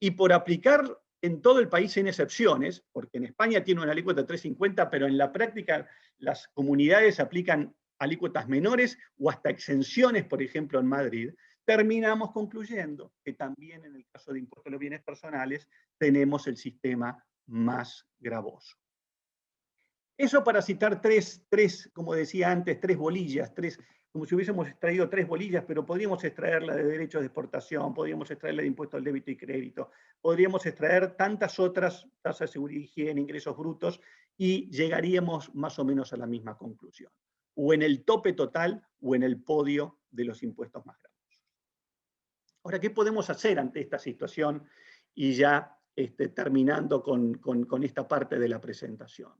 y por aplicar en todo el país sin excepciones, porque en España tiene una alícuota de 350, pero en la práctica las comunidades aplican alícuotas menores o hasta exenciones, por ejemplo en Madrid, terminamos concluyendo que también en el caso de impuestos a los bienes personales tenemos el sistema más gravoso. Eso para citar tres, como decía antes, 3 bolillas, como si hubiésemos extraído 3 bolillas, pero podríamos extraerla de derechos de exportación, podríamos extraerla de impuesto al débito y crédito, podríamos extraer tantas otras, tasa de seguridad y higiene, ingresos brutos, y llegaríamos más o menos a la misma conclusión. O en el tope total o en el podio de los impuestos más gravosos. Ahora, ¿qué podemos hacer ante esta situación? Y ya terminando con esta parte de la presentación.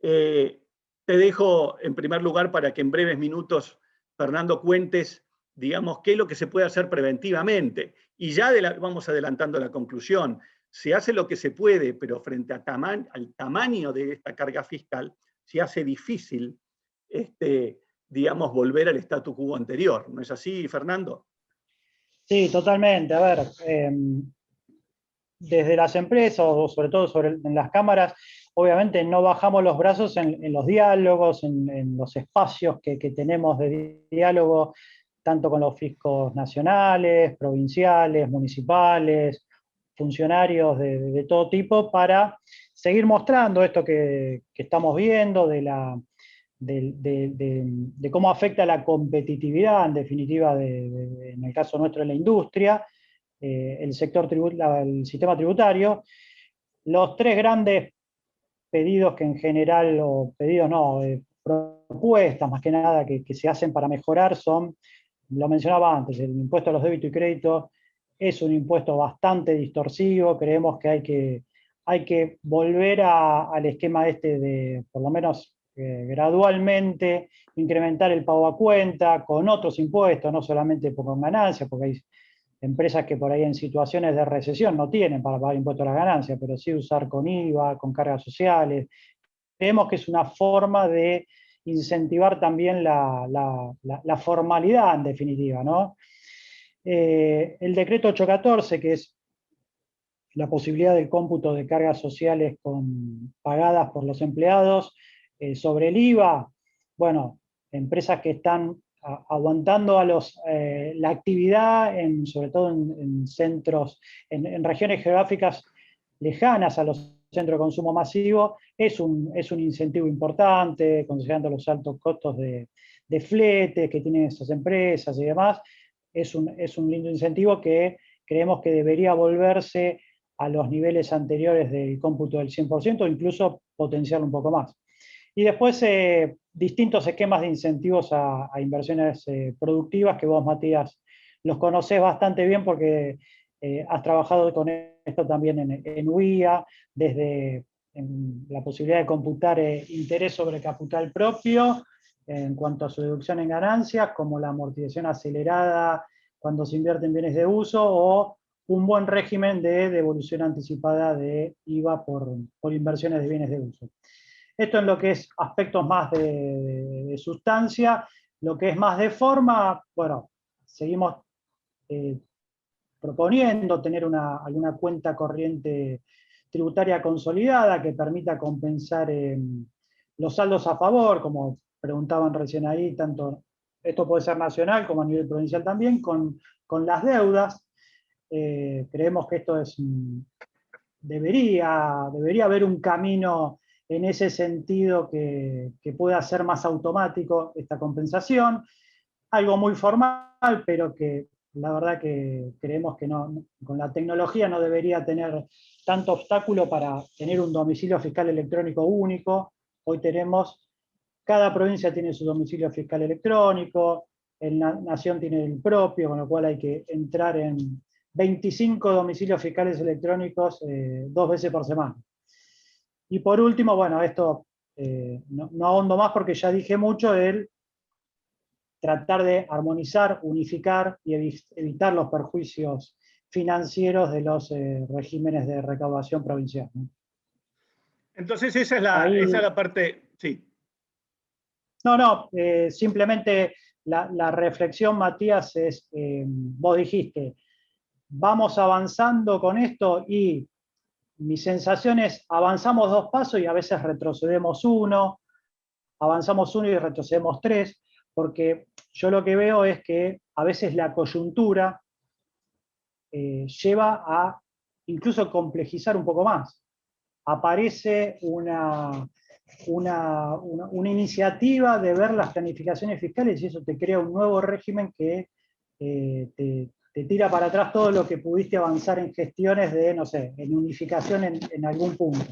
Te dejo en primer lugar para que en breves minutos, Fernando, cuentes, digamos, qué es lo que se puede hacer preventivamente. Y ya vamos adelantando la conclusión. Se hace lo que se puede, pero frente al tamaño de esta carga fiscal, se hace difícil, digamos, volver al statu quo anterior. ¿No es así, Fernando? Sí, totalmente. A ver, desde las empresas, o sobre todo en las cámaras, obviamente no bajamos los brazos en los diálogos, en los espacios que tenemos de diálogo, tanto con los fiscos nacionales, provinciales, municipales, funcionarios de todo tipo, para seguir mostrando esto que estamos viendo, de cómo afecta la competitividad, en definitiva, en el caso nuestro, de la industria, el sistema tributario. Los 3 grandes pedidos que en general, o pedidos no, propuestas más que nada que se hacen para mejorar son, lo mencionaba antes, el impuesto a los débitos y créditos es un impuesto bastante distorsivo. Creemos que hay que volver al esquema de, por lo menos gradualmente, incrementar el pago a cuenta con otros impuestos, no solamente con ganancias, porque hay empresas que por ahí en situaciones de recesión no tienen para pagar impuestos a las ganancias, pero sí usar con IVA, con cargas sociales. Creemos que es una forma de incentivar también la formalidad, en definitiva, ¿no? El decreto 814, que es la posibilidad del cómputo de cargas sociales pagadas por los empleados sobre el IVA, bueno, empresas que están aguantando la actividad, sobre todo en centros, en regiones geográficas lejanas a los centros de consumo masivo, es un incentivo importante, considerando los altos costos de flete que tienen esas empresas y demás. Es un lindo incentivo que creemos que debería volverse a los niveles anteriores del cómputo del 100%, incluso potenciarlo un poco más. Y después distintos esquemas de incentivos a inversiones productivas, que vos, Matías, los conocés bastante bien porque has trabajado con esto también en UIA, desde la posibilidad de computar interés sobre capital propio en cuanto a su deducción en ganancias, como la amortización acelerada cuando se invierte en bienes de uso, o un buen régimen de devolución anticipada de IVA por inversiones de bienes de uso. Esto en lo que es aspectos más de sustancia. Lo que es más de forma, bueno, seguimos proponiendo tener alguna cuenta corriente tributaria consolidada que permita compensar los saldos a favor, como preguntaban recién ahí, tanto esto puede ser nacional como a nivel provincial también, con las deudas. Creemos que esto debería haber un camino en ese sentido que pueda ser más automático esta compensación. Algo muy formal, pero que la verdad que creemos que con la tecnología no debería tener tanto obstáculo para tener un domicilio fiscal electrónico único. Hoy cada provincia tiene su domicilio fiscal electrónico, la Nación tiene el propio, con lo cual hay que entrar en 25 domicilios fiscales electrónicos 2 veces por semana. Y por último, bueno, esto no ahondo más porque ya dije mucho, el tratar de armonizar, unificar y evitar los perjuicios financieros de los regímenes de recaudación provincial, ¿no? Entonces esa es la parte, sí. No, simplemente la reflexión, Matías, es, vos dijiste, vamos avanzando con esto y mi sensación es, avanzamos 2 pasos y a veces retrocedemos 1, avanzamos 1 y retrocedemos 3, porque yo lo que veo es que a veces la coyuntura lleva a incluso complejizar un poco más. Aparece una iniciativa de ver las planificaciones fiscales y eso te crea un nuevo régimen que te tira para atrás todo lo que pudiste avanzar en gestiones de, no sé, en unificación en algún punto.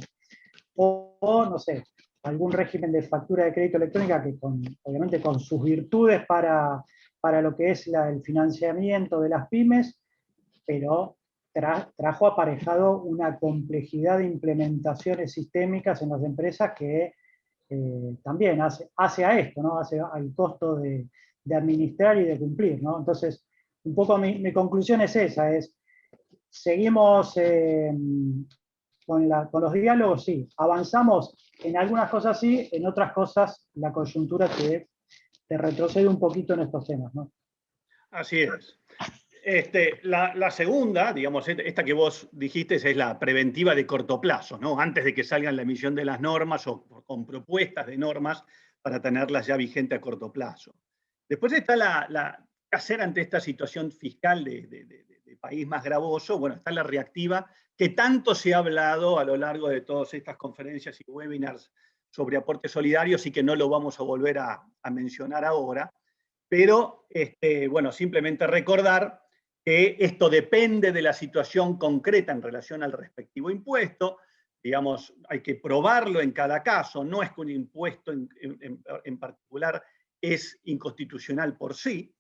O, no sé, algún régimen de factura de crédito electrónica que obviamente con sus virtudes para lo que es el financiamiento de las pymes, pero trajo aparejado una complejidad de implementaciones sistémicas en las empresas que también hace a esto, ¿no? Hace al costo de administrar y de cumplir, ¿no? Entonces, un poco mi conclusión es esa, seguimos con los diálogos, sí, avanzamos en algunas cosas sí, en otras cosas la coyuntura te retrocede un poquito en estos temas, ¿no? Así es. La segunda, digamos, esta que vos dijiste es la preventiva de corto plazo, ¿no? Antes de que salgan la emisión de las normas o con propuestas de normas para tenerlas ya vigentes a corto plazo. Después está qué hacer ante esta situación fiscal de país más gravoso. Bueno, está la reactiva, que tanto se ha hablado a lo largo de todas estas conferencias y webinars sobre aportes solidarios y que no lo vamos a volver a mencionar ahora. Pero, bueno, simplemente recordar que esto depende de la situación concreta en relación al respectivo impuesto. Digamos, hay que probarlo en cada caso. No es que un impuesto en particular es inconstitucional por sí.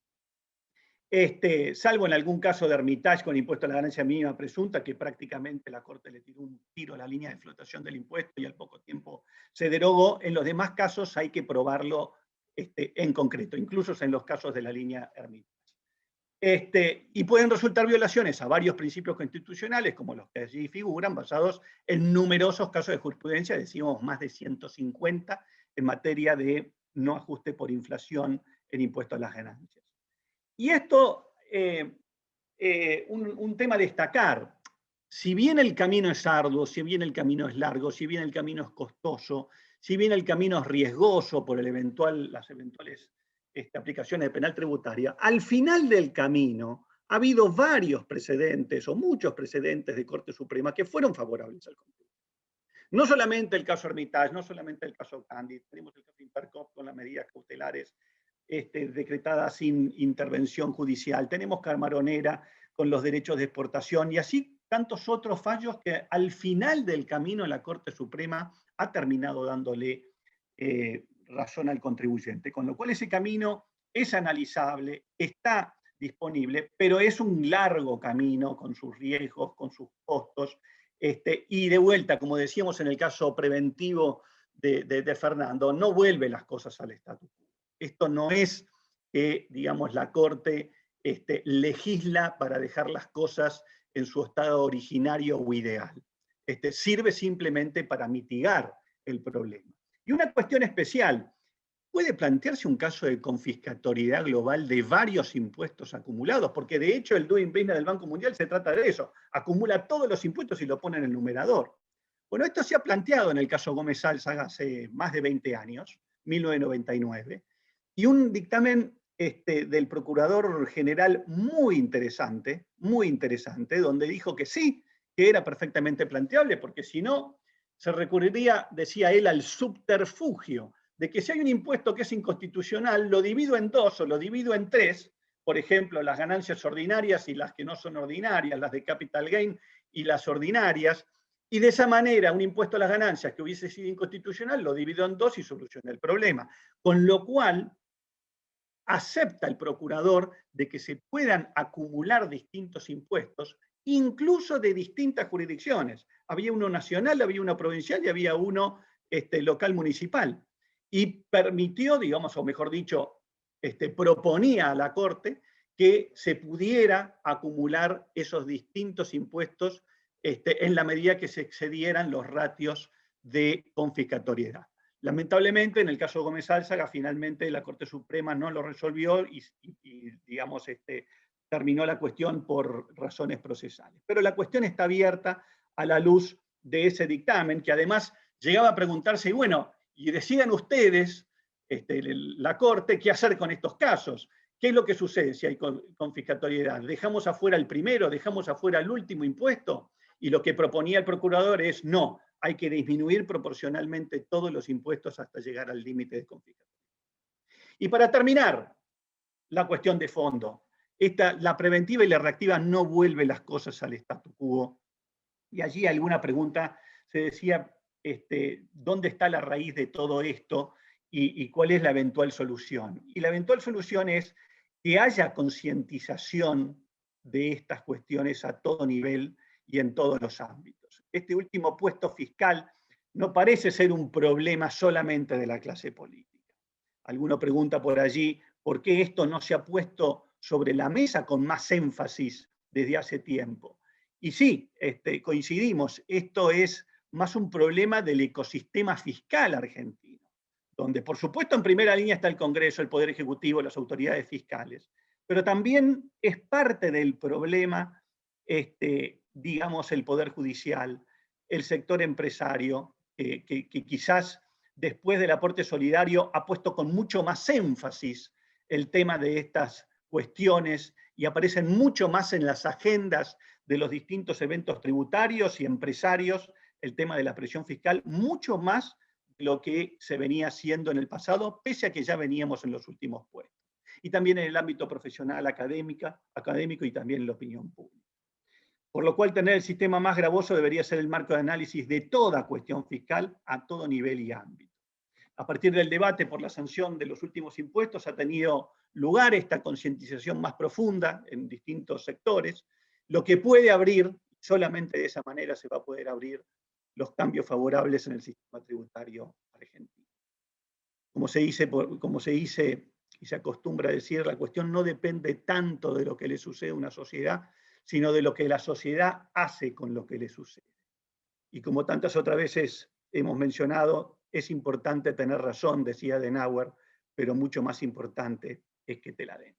Salvo en algún caso de Hermitage con impuesto a la ganancia mínima presunta, que prácticamente la Corte le tiró un tiro a la línea de flotación del impuesto y al poco tiempo se derogó. En los demás casos hay que probarlo en concreto, incluso en los casos de la línea Hermitage. Y pueden resultar violaciones a varios principios constitucionales, como los que allí figuran, basados en numerosos casos de jurisprudencia, decimos más de 150, en materia de no ajuste por inflación en impuesto a las ganancias. Y esto, un tema a destacar, si bien el camino es arduo, si bien el camino es largo, si bien el camino es costoso, si bien el camino es riesgoso por las eventuales aplicaciones de penal tributaria, al final del camino ha habido varios precedentes o muchos precedentes de Corte Suprema que fueron favorables al contribuyente. No solamente el caso Hermitage, no solamente el caso Candid, tenemos el caso Intercop con las medidas cautelares decretadas sin intervención judicial, tenemos Camaronera con los derechos de exportación y así tantos otros fallos que al final del camino la Corte Suprema ha terminado dándole razón al contribuyente, con lo cual ese camino es analizable, está disponible, pero es un largo camino con sus riesgos, con sus costos, y de vuelta, como decíamos en el caso preventivo de Fernando, no vuelve las cosas al status quo. Esto no es que, digamos, la Corte legisla para dejar las cosas en su estado originario o ideal. Sirve simplemente para mitigar el problema. Y una cuestión especial, ¿puede plantearse un caso de confiscatoriedad global de varios impuestos acumulados? Porque de hecho el Doing Business del Banco Mundial se trata de eso, acumula todos los impuestos y lo pone en el numerador. Bueno, esto se ha planteado en el caso Gómez Salza hace más de 20 años, 1999, y un dictamen del Procurador General muy interesante, donde dijo que sí, que era perfectamente planteable, porque si no, se recurriría, decía él, al subterfugio, de que si hay un impuesto que es inconstitucional, lo divido en dos o lo divido en tres, por ejemplo, las ganancias ordinarias y las que no son ordinarias, las de capital gain y las ordinarias, y de esa manera un impuesto a las ganancias que hubiese sido inconstitucional lo divido en dos y soluciona el problema. Con lo cual, acepta el procurador de que se puedan acumular distintos impuestos, incluso de distintas jurisdicciones. Había uno nacional, había uno provincial y había uno local municipal. Y permitió, digamos, o mejor dicho, proponía a la Corte que se pudiera acumular esos distintos impuestos en la medida que se excedieran los ratios de confiscatoriedad. Lamentablemente, en el caso de Gómez Álzaga, finalmente la Corte Suprema no lo resolvió y digamos, terminó la cuestión por razones procesales. Pero la cuestión está abierta a la luz de ese dictamen, que además llegaba a preguntarse, y bueno, y decidan ustedes, la Corte, qué hacer con estos casos. ¿Qué es lo que sucede si hay confiscatoriedad? ¿Dejamos afuera el primero? ¿Dejamos afuera el último impuesto? Y lo que proponía el procurador es, no, hay que disminuir proporcionalmente todos los impuestos hasta llegar al límite de confiscatoriedad. Y para terminar, la cuestión de fondo. La preventiva y la reactiva no vuelve las cosas al statu quo. Y allí alguna pregunta se decía, ¿dónde está la raíz de todo esto y cuál es la eventual solución? Y la eventual solución es que haya concientización de estas cuestiones a todo nivel y en todos los ámbitos. Este último puesto fiscal no parece ser un problema solamente de la clase política. Alguno pregunta por allí, ¿por qué esto no se ha puesto sobre la mesa con más énfasis desde hace tiempo? Y sí, coincidimos, esto es más un problema del ecosistema fiscal argentino, donde por supuesto en primera línea está el Congreso, el Poder Ejecutivo, las autoridades fiscales, pero también es parte del problema, digamos, el Poder Judicial, el sector empresario, que quizás después del aporte solidario ha puesto con mucho más énfasis el tema de estas cuestiones y aparecen mucho más en las agendas de los distintos eventos tributarios y empresarios, el tema de la presión fiscal, mucho más de lo que se venía haciendo en el pasado, pese a que ya veníamos en los últimos puestos. Y también en el ámbito profesional, académico y también en la opinión pública. Por lo cual, tener el sistema más gravoso debería ser el marco de análisis de toda cuestión fiscal a todo nivel y ámbito. A partir del debate por la sanción de los últimos impuestos ha tenido lugar esta concientización más profunda en distintos sectores, lo que puede abrir, solamente de esa manera se va a poder abrir los cambios favorables en el sistema tributario argentino. Como se dice y se acostumbra a decir, la cuestión no depende tanto de lo que le sucede a una sociedad, sino de lo que la sociedad hace con lo que le sucede. Y como tantas otras veces hemos mencionado, es importante tener razón, decía Adenauer, pero mucho más importante es que te la den.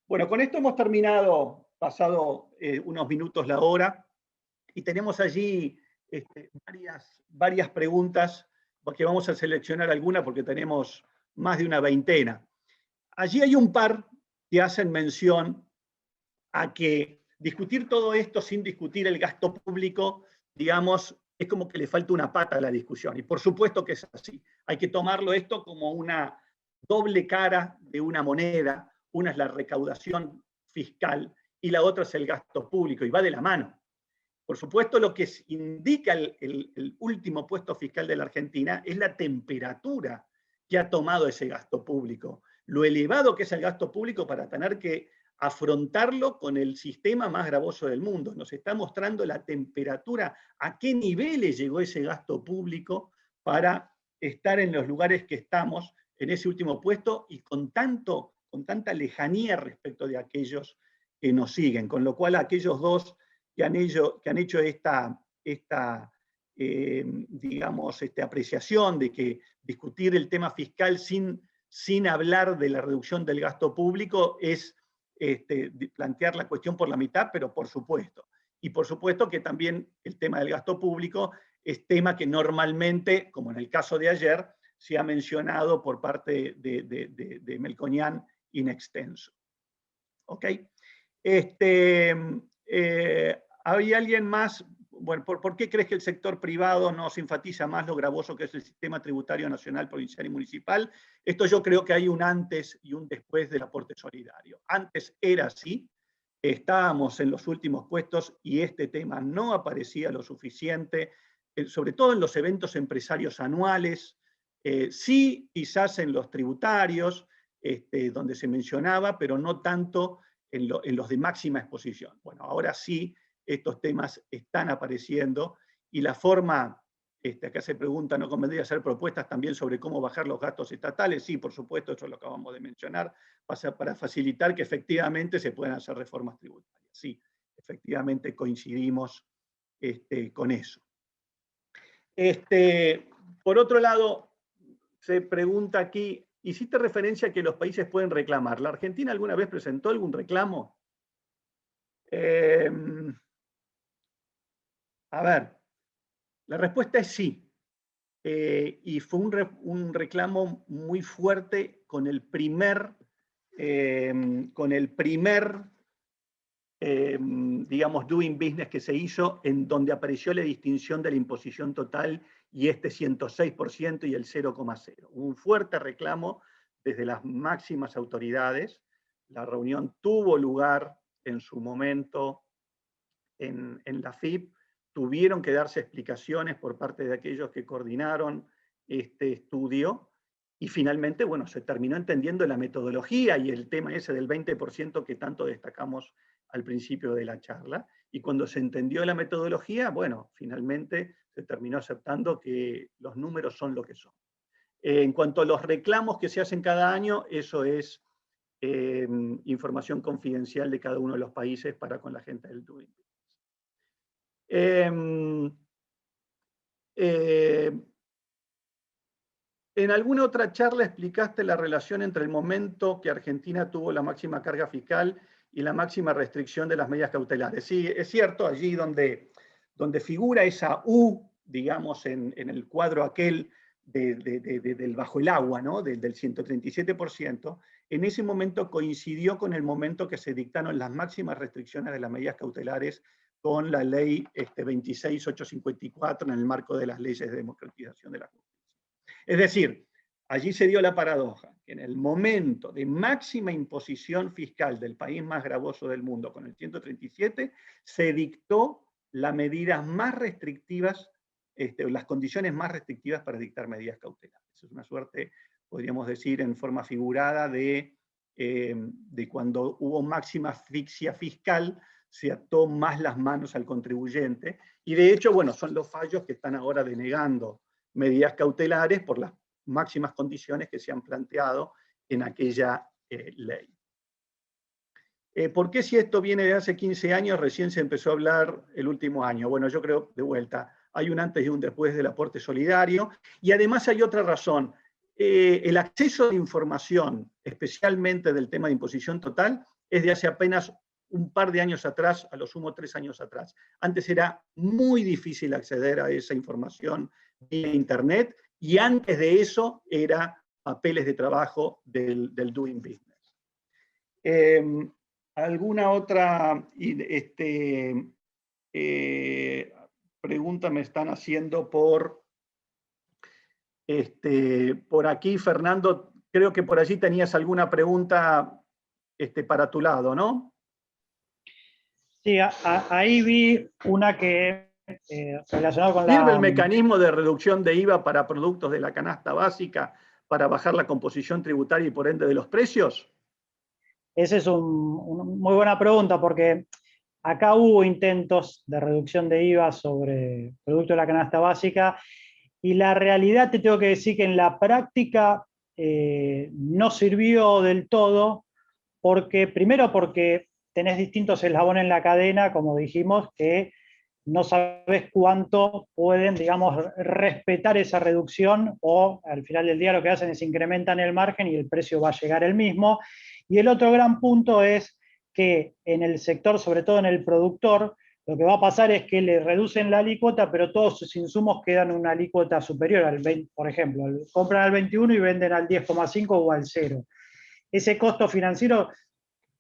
Bueno, con esto hemos terminado, pasado unos minutos la hora, y tenemos allí varias preguntas, porque vamos a seleccionar algunas porque tenemos más de una veintena. Allí hay un par que hacen mención a que discutir todo esto sin discutir el gasto público, digamos, es como que le falta una pata a la discusión. Y por supuesto que es así. Hay que tomarlo esto como una doble cara de una moneda. Una es la recaudación fiscal y la otra es el gasto público, y va de la mano. Por supuesto, lo que indica el último puesto fiscal de la Argentina es la temperatura que ha tomado ese gasto público, lo elevado que es el gasto público para tener que afrontarlo con el sistema más gravoso del mundo. Nos está mostrando la temperatura, a qué niveles llegó ese gasto público para estar en los lugares que estamos en ese último puesto y con tanta lejanía respecto de aquellos que nos siguen. Con lo cual, aquellos dos que han hecho esta digamos, apreciación de que discutir el tema fiscal sin hablar de la reducción del gasto público es plantear la cuestión por la mitad, pero por supuesto. Y por supuesto que también el tema del gasto público es tema que normalmente, como en el caso de ayer, se ha mencionado por parte de Melconian in extenso. ¿Ok? ¿Había alguien más? bueno, ¿por qué crees que el sector privado no se enfatiza más lo gravoso que es el sistema tributario nacional, provincial y municipal? Esto yo creo que hay un antes y un después del aporte solidario. Antes era así, estábamos en los últimos puestos y este tema no aparecía lo suficiente, sobre todo en los eventos empresarios anuales, sí quizás en los tributarios, donde se mencionaba, pero no tanto en los de máxima exposición. Bueno, ahora sí estos temas están apareciendo y la forma, acá se pregunta, ¿no convendría hacer propuestas también sobre cómo bajar los gastos estatales? Sí, por supuesto, eso lo acabamos de mencionar, para facilitar que efectivamente se puedan hacer reformas tributarias. Sí, efectivamente coincidimos con eso. Por otro lado, se pregunta aquí, hiciste referencia a que los países pueden reclamar. ¿La Argentina alguna vez presentó algún reclamo? A ver, la respuesta es sí. Y fue un reclamo muy fuerte con el primer digamos, doing business que se hizo, en donde apareció la distinción de la imposición total y 106% y el 0,0. Un fuerte reclamo desde las máximas autoridades. La reunión tuvo lugar en su momento en la FIP. Tuvieron que darse explicaciones por parte de aquellos que coordinaron este estudio y finalmente, bueno, se terminó entendiendo la metodología y el tema ese del 20% que tanto destacamos al principio de la charla. Y cuando se entendió la metodología, bueno, finalmente se terminó aceptando que los números son lo que son. En cuanto a los reclamos que se hacen cada año, eso es información confidencial de cada uno de los países para con la gente del doing. En alguna otra charla explicaste la relación entre el momento que Argentina tuvo la máxima carga fiscal y la máxima restricción de las medidas cautelares. Sí, es cierto, allí donde figura esa U, digamos, en el cuadro aquel del bajo el agua, ¿no? del 137%, en ese momento coincidió con el momento que se dictaron las máximas restricciones de las medidas cautelares con la ley 26854 en el marco de las leyes de democratización de la justicia. Es decir, allí se dio la paradoja, que en el momento de máxima imposición fiscal del país más gravoso del mundo, con el 137, se dictó las medidas más restrictivas, las condiciones más restrictivas para dictar medidas cautelares. Es una suerte, podríamos decir, en forma figurada de cuando hubo máxima asfixia fiscal, se ató más las manos al contribuyente, y de hecho, bueno, son los fallos que están ahora denegando medidas cautelares por las máximas condiciones que se han planteado en aquella ley. ¿Por qué si esto viene de hace 15 años, recién se empezó a hablar el último año? Bueno, yo creo, de vuelta, hay un antes y un después del aporte solidario, y además hay otra razón. El acceso a la información, especialmente del tema de imposición total, es de hace apenas un par de años atrás, a lo sumo 3 años atrás. Antes era muy difícil acceder a esa información vía internet, y antes de eso era papeles de trabajo del doing business. ¿Alguna otra pregunta me están haciendo por aquí, Fernando? Creo que por allí tenías alguna pregunta para tu lado, ¿no? Sí, ahí vi una que relacionada con ¿Sirve el mecanismo de reducción de IVA para productos de la canasta básica para bajar la composición tributaria y por ende de los precios? Esa es una muy buena pregunta, porque acá hubo intentos de reducción de IVA sobre productos de la canasta básica, y la realidad te tengo que decir que en la práctica no sirvió del todo, primero porque tenés distintos eslabones en la cadena, como dijimos, que no sabes cuánto pueden, digamos, respetar esa reducción, o al final del día lo que hacen es incrementan el margen y el precio va a llegar el mismo. Y el otro gran punto es que en el sector, sobre todo en el productor, lo que va a pasar es que le reducen la alícuota, pero todos sus insumos quedan en una alícuota superior al 20, por ejemplo, compran al 21 y venden al 10,5 o al 0. Ese costo financiero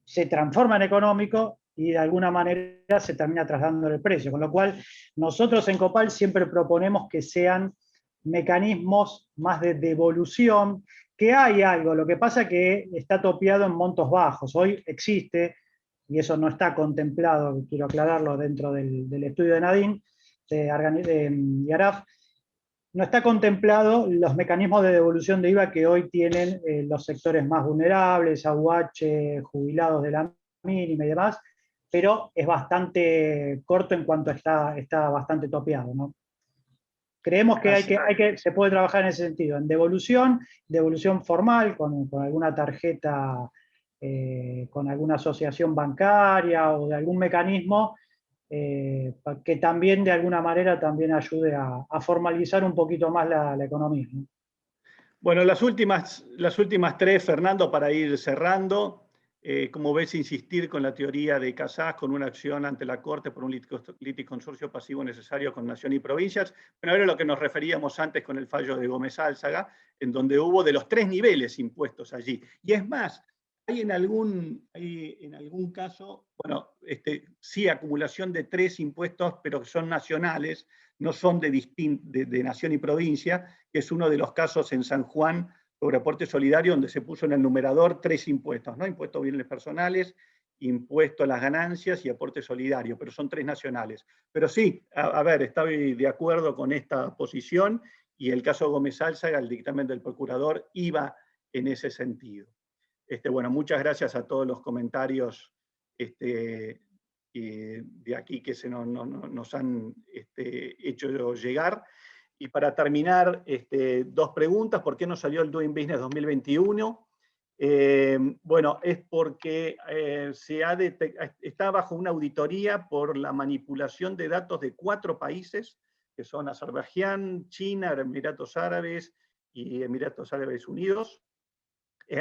se transforma en económico y de alguna manera se termina trasladando el precio. Con lo cual, nosotros en Copal siempre proponemos que sean mecanismos más de devolución, que hay algo, lo que pasa es que está topeado en montos bajos. Hoy existe, y eso no está contemplado, quiero aclararlo, dentro del estudio de Nadine, de IARAF, no está contemplado los mecanismos de devolución de IVA que hoy tienen los sectores más vulnerables, AUH, jubilados de la mínima y demás, pero es bastante corto en cuanto está bastante topeado, ¿no? Creemos que se puede trabajar en ese sentido, en devolución formal, con alguna tarjeta, con alguna asociación bancaria o de algún mecanismo que también de alguna manera también ayude a formalizar un poquito más la economía, ¿no? Bueno, las últimas tres, Fernando, para ir cerrando. Como ves, insistir con la teoría de Casas, con una acción ante la Corte por un liticonsorcio pasivo necesario con Nación y provincias. Bueno, era lo que nos referíamos antes con el fallo de Gómez Álzaga, en donde hubo de los 3 niveles impuestos allí. Y es más, hay en algún caso, bueno, sí, acumulación de 3 impuestos, pero que son nacionales, no son de Nación y provincia, que es uno de los casos en San Juan sobre aporte solidario, donde se puso en el numerador 3 impuestos, ¿no? Impuesto a bienes personales, impuesto a las ganancias y aporte solidario, pero son 3 nacionales. Pero sí, a ver, estoy de acuerdo con esta posición, y el caso Gómez Álzaga, el dictamen del procurador, iba en ese sentido. Bueno, muchas gracias a todos los comentarios de aquí que nos han hecho llegar. Y para terminar, 2 preguntas. ¿Por qué no salió el Doing Business 2021? Bueno, es porque está bajo una auditoría por la manipulación de datos de 4 países, que son Azerbaiyán, China, Emiratos Árabes y Emiratos Árabes Unidos,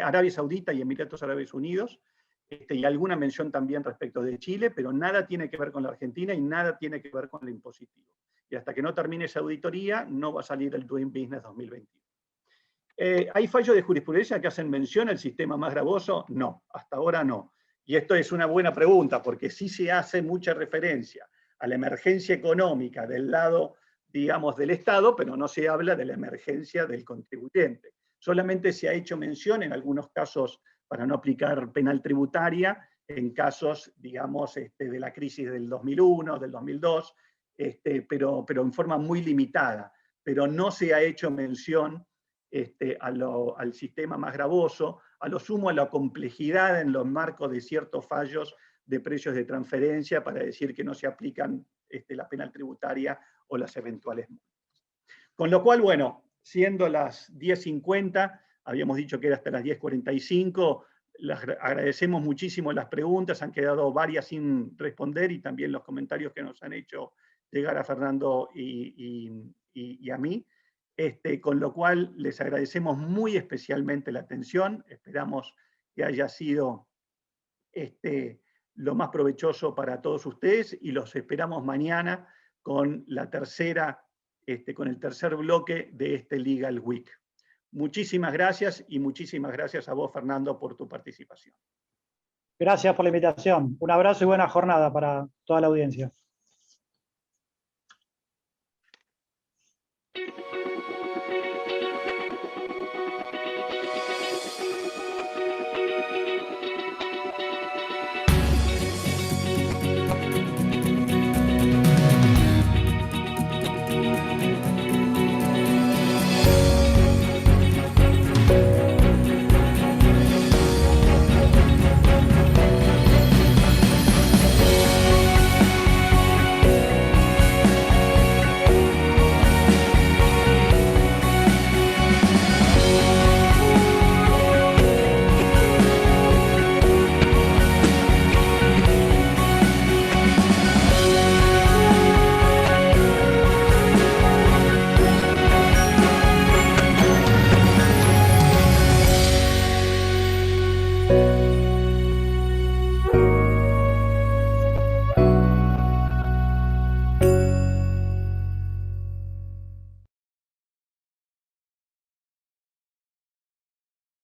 Arabia Saudita y Emiratos Árabes Unidos, y alguna mención también respecto de Chile, pero nada tiene que ver con la Argentina y nada tiene que ver con el impositivo. Y hasta que no termine esa auditoría, no va a salir el Doing Business 2021. ¿Hay fallos de jurisprudencia que hacen mención al sistema más gravoso? No, hasta ahora no. Y esto es una buena pregunta, porque sí se hace mucha referencia a la emergencia económica del lado, digamos, del Estado, pero no se habla de la emergencia del contribuyente. Solamente se ha hecho mención en algunos casos para no aplicar penal tributaria, en casos, digamos, de la crisis del 2001, del 2002, pero en forma muy limitada. Pero no se ha hecho mención al sistema más gravoso, a lo sumo a la complejidad en los marcos de ciertos fallos de precios de transferencia para decir que no se aplican la penal tributaria o las eventuales multas. Con lo cual, bueno, siendo las 10:50, habíamos dicho que era hasta las 10:45, agradecemos muchísimo las preguntas, han quedado varias sin responder, y también los comentarios que nos han hecho llegar a Fernando y a mí. Con lo cual, les agradecemos muy especialmente la atención, esperamos que haya sido lo más provechoso para todos ustedes, y los esperamos mañana con con el tercer bloque de este Legal Week. Muchísimas gracias, y muchísimas gracias a vos, Fernando, por tu participación. Gracias por la invitación. Un abrazo y buena jornada para toda la audiencia.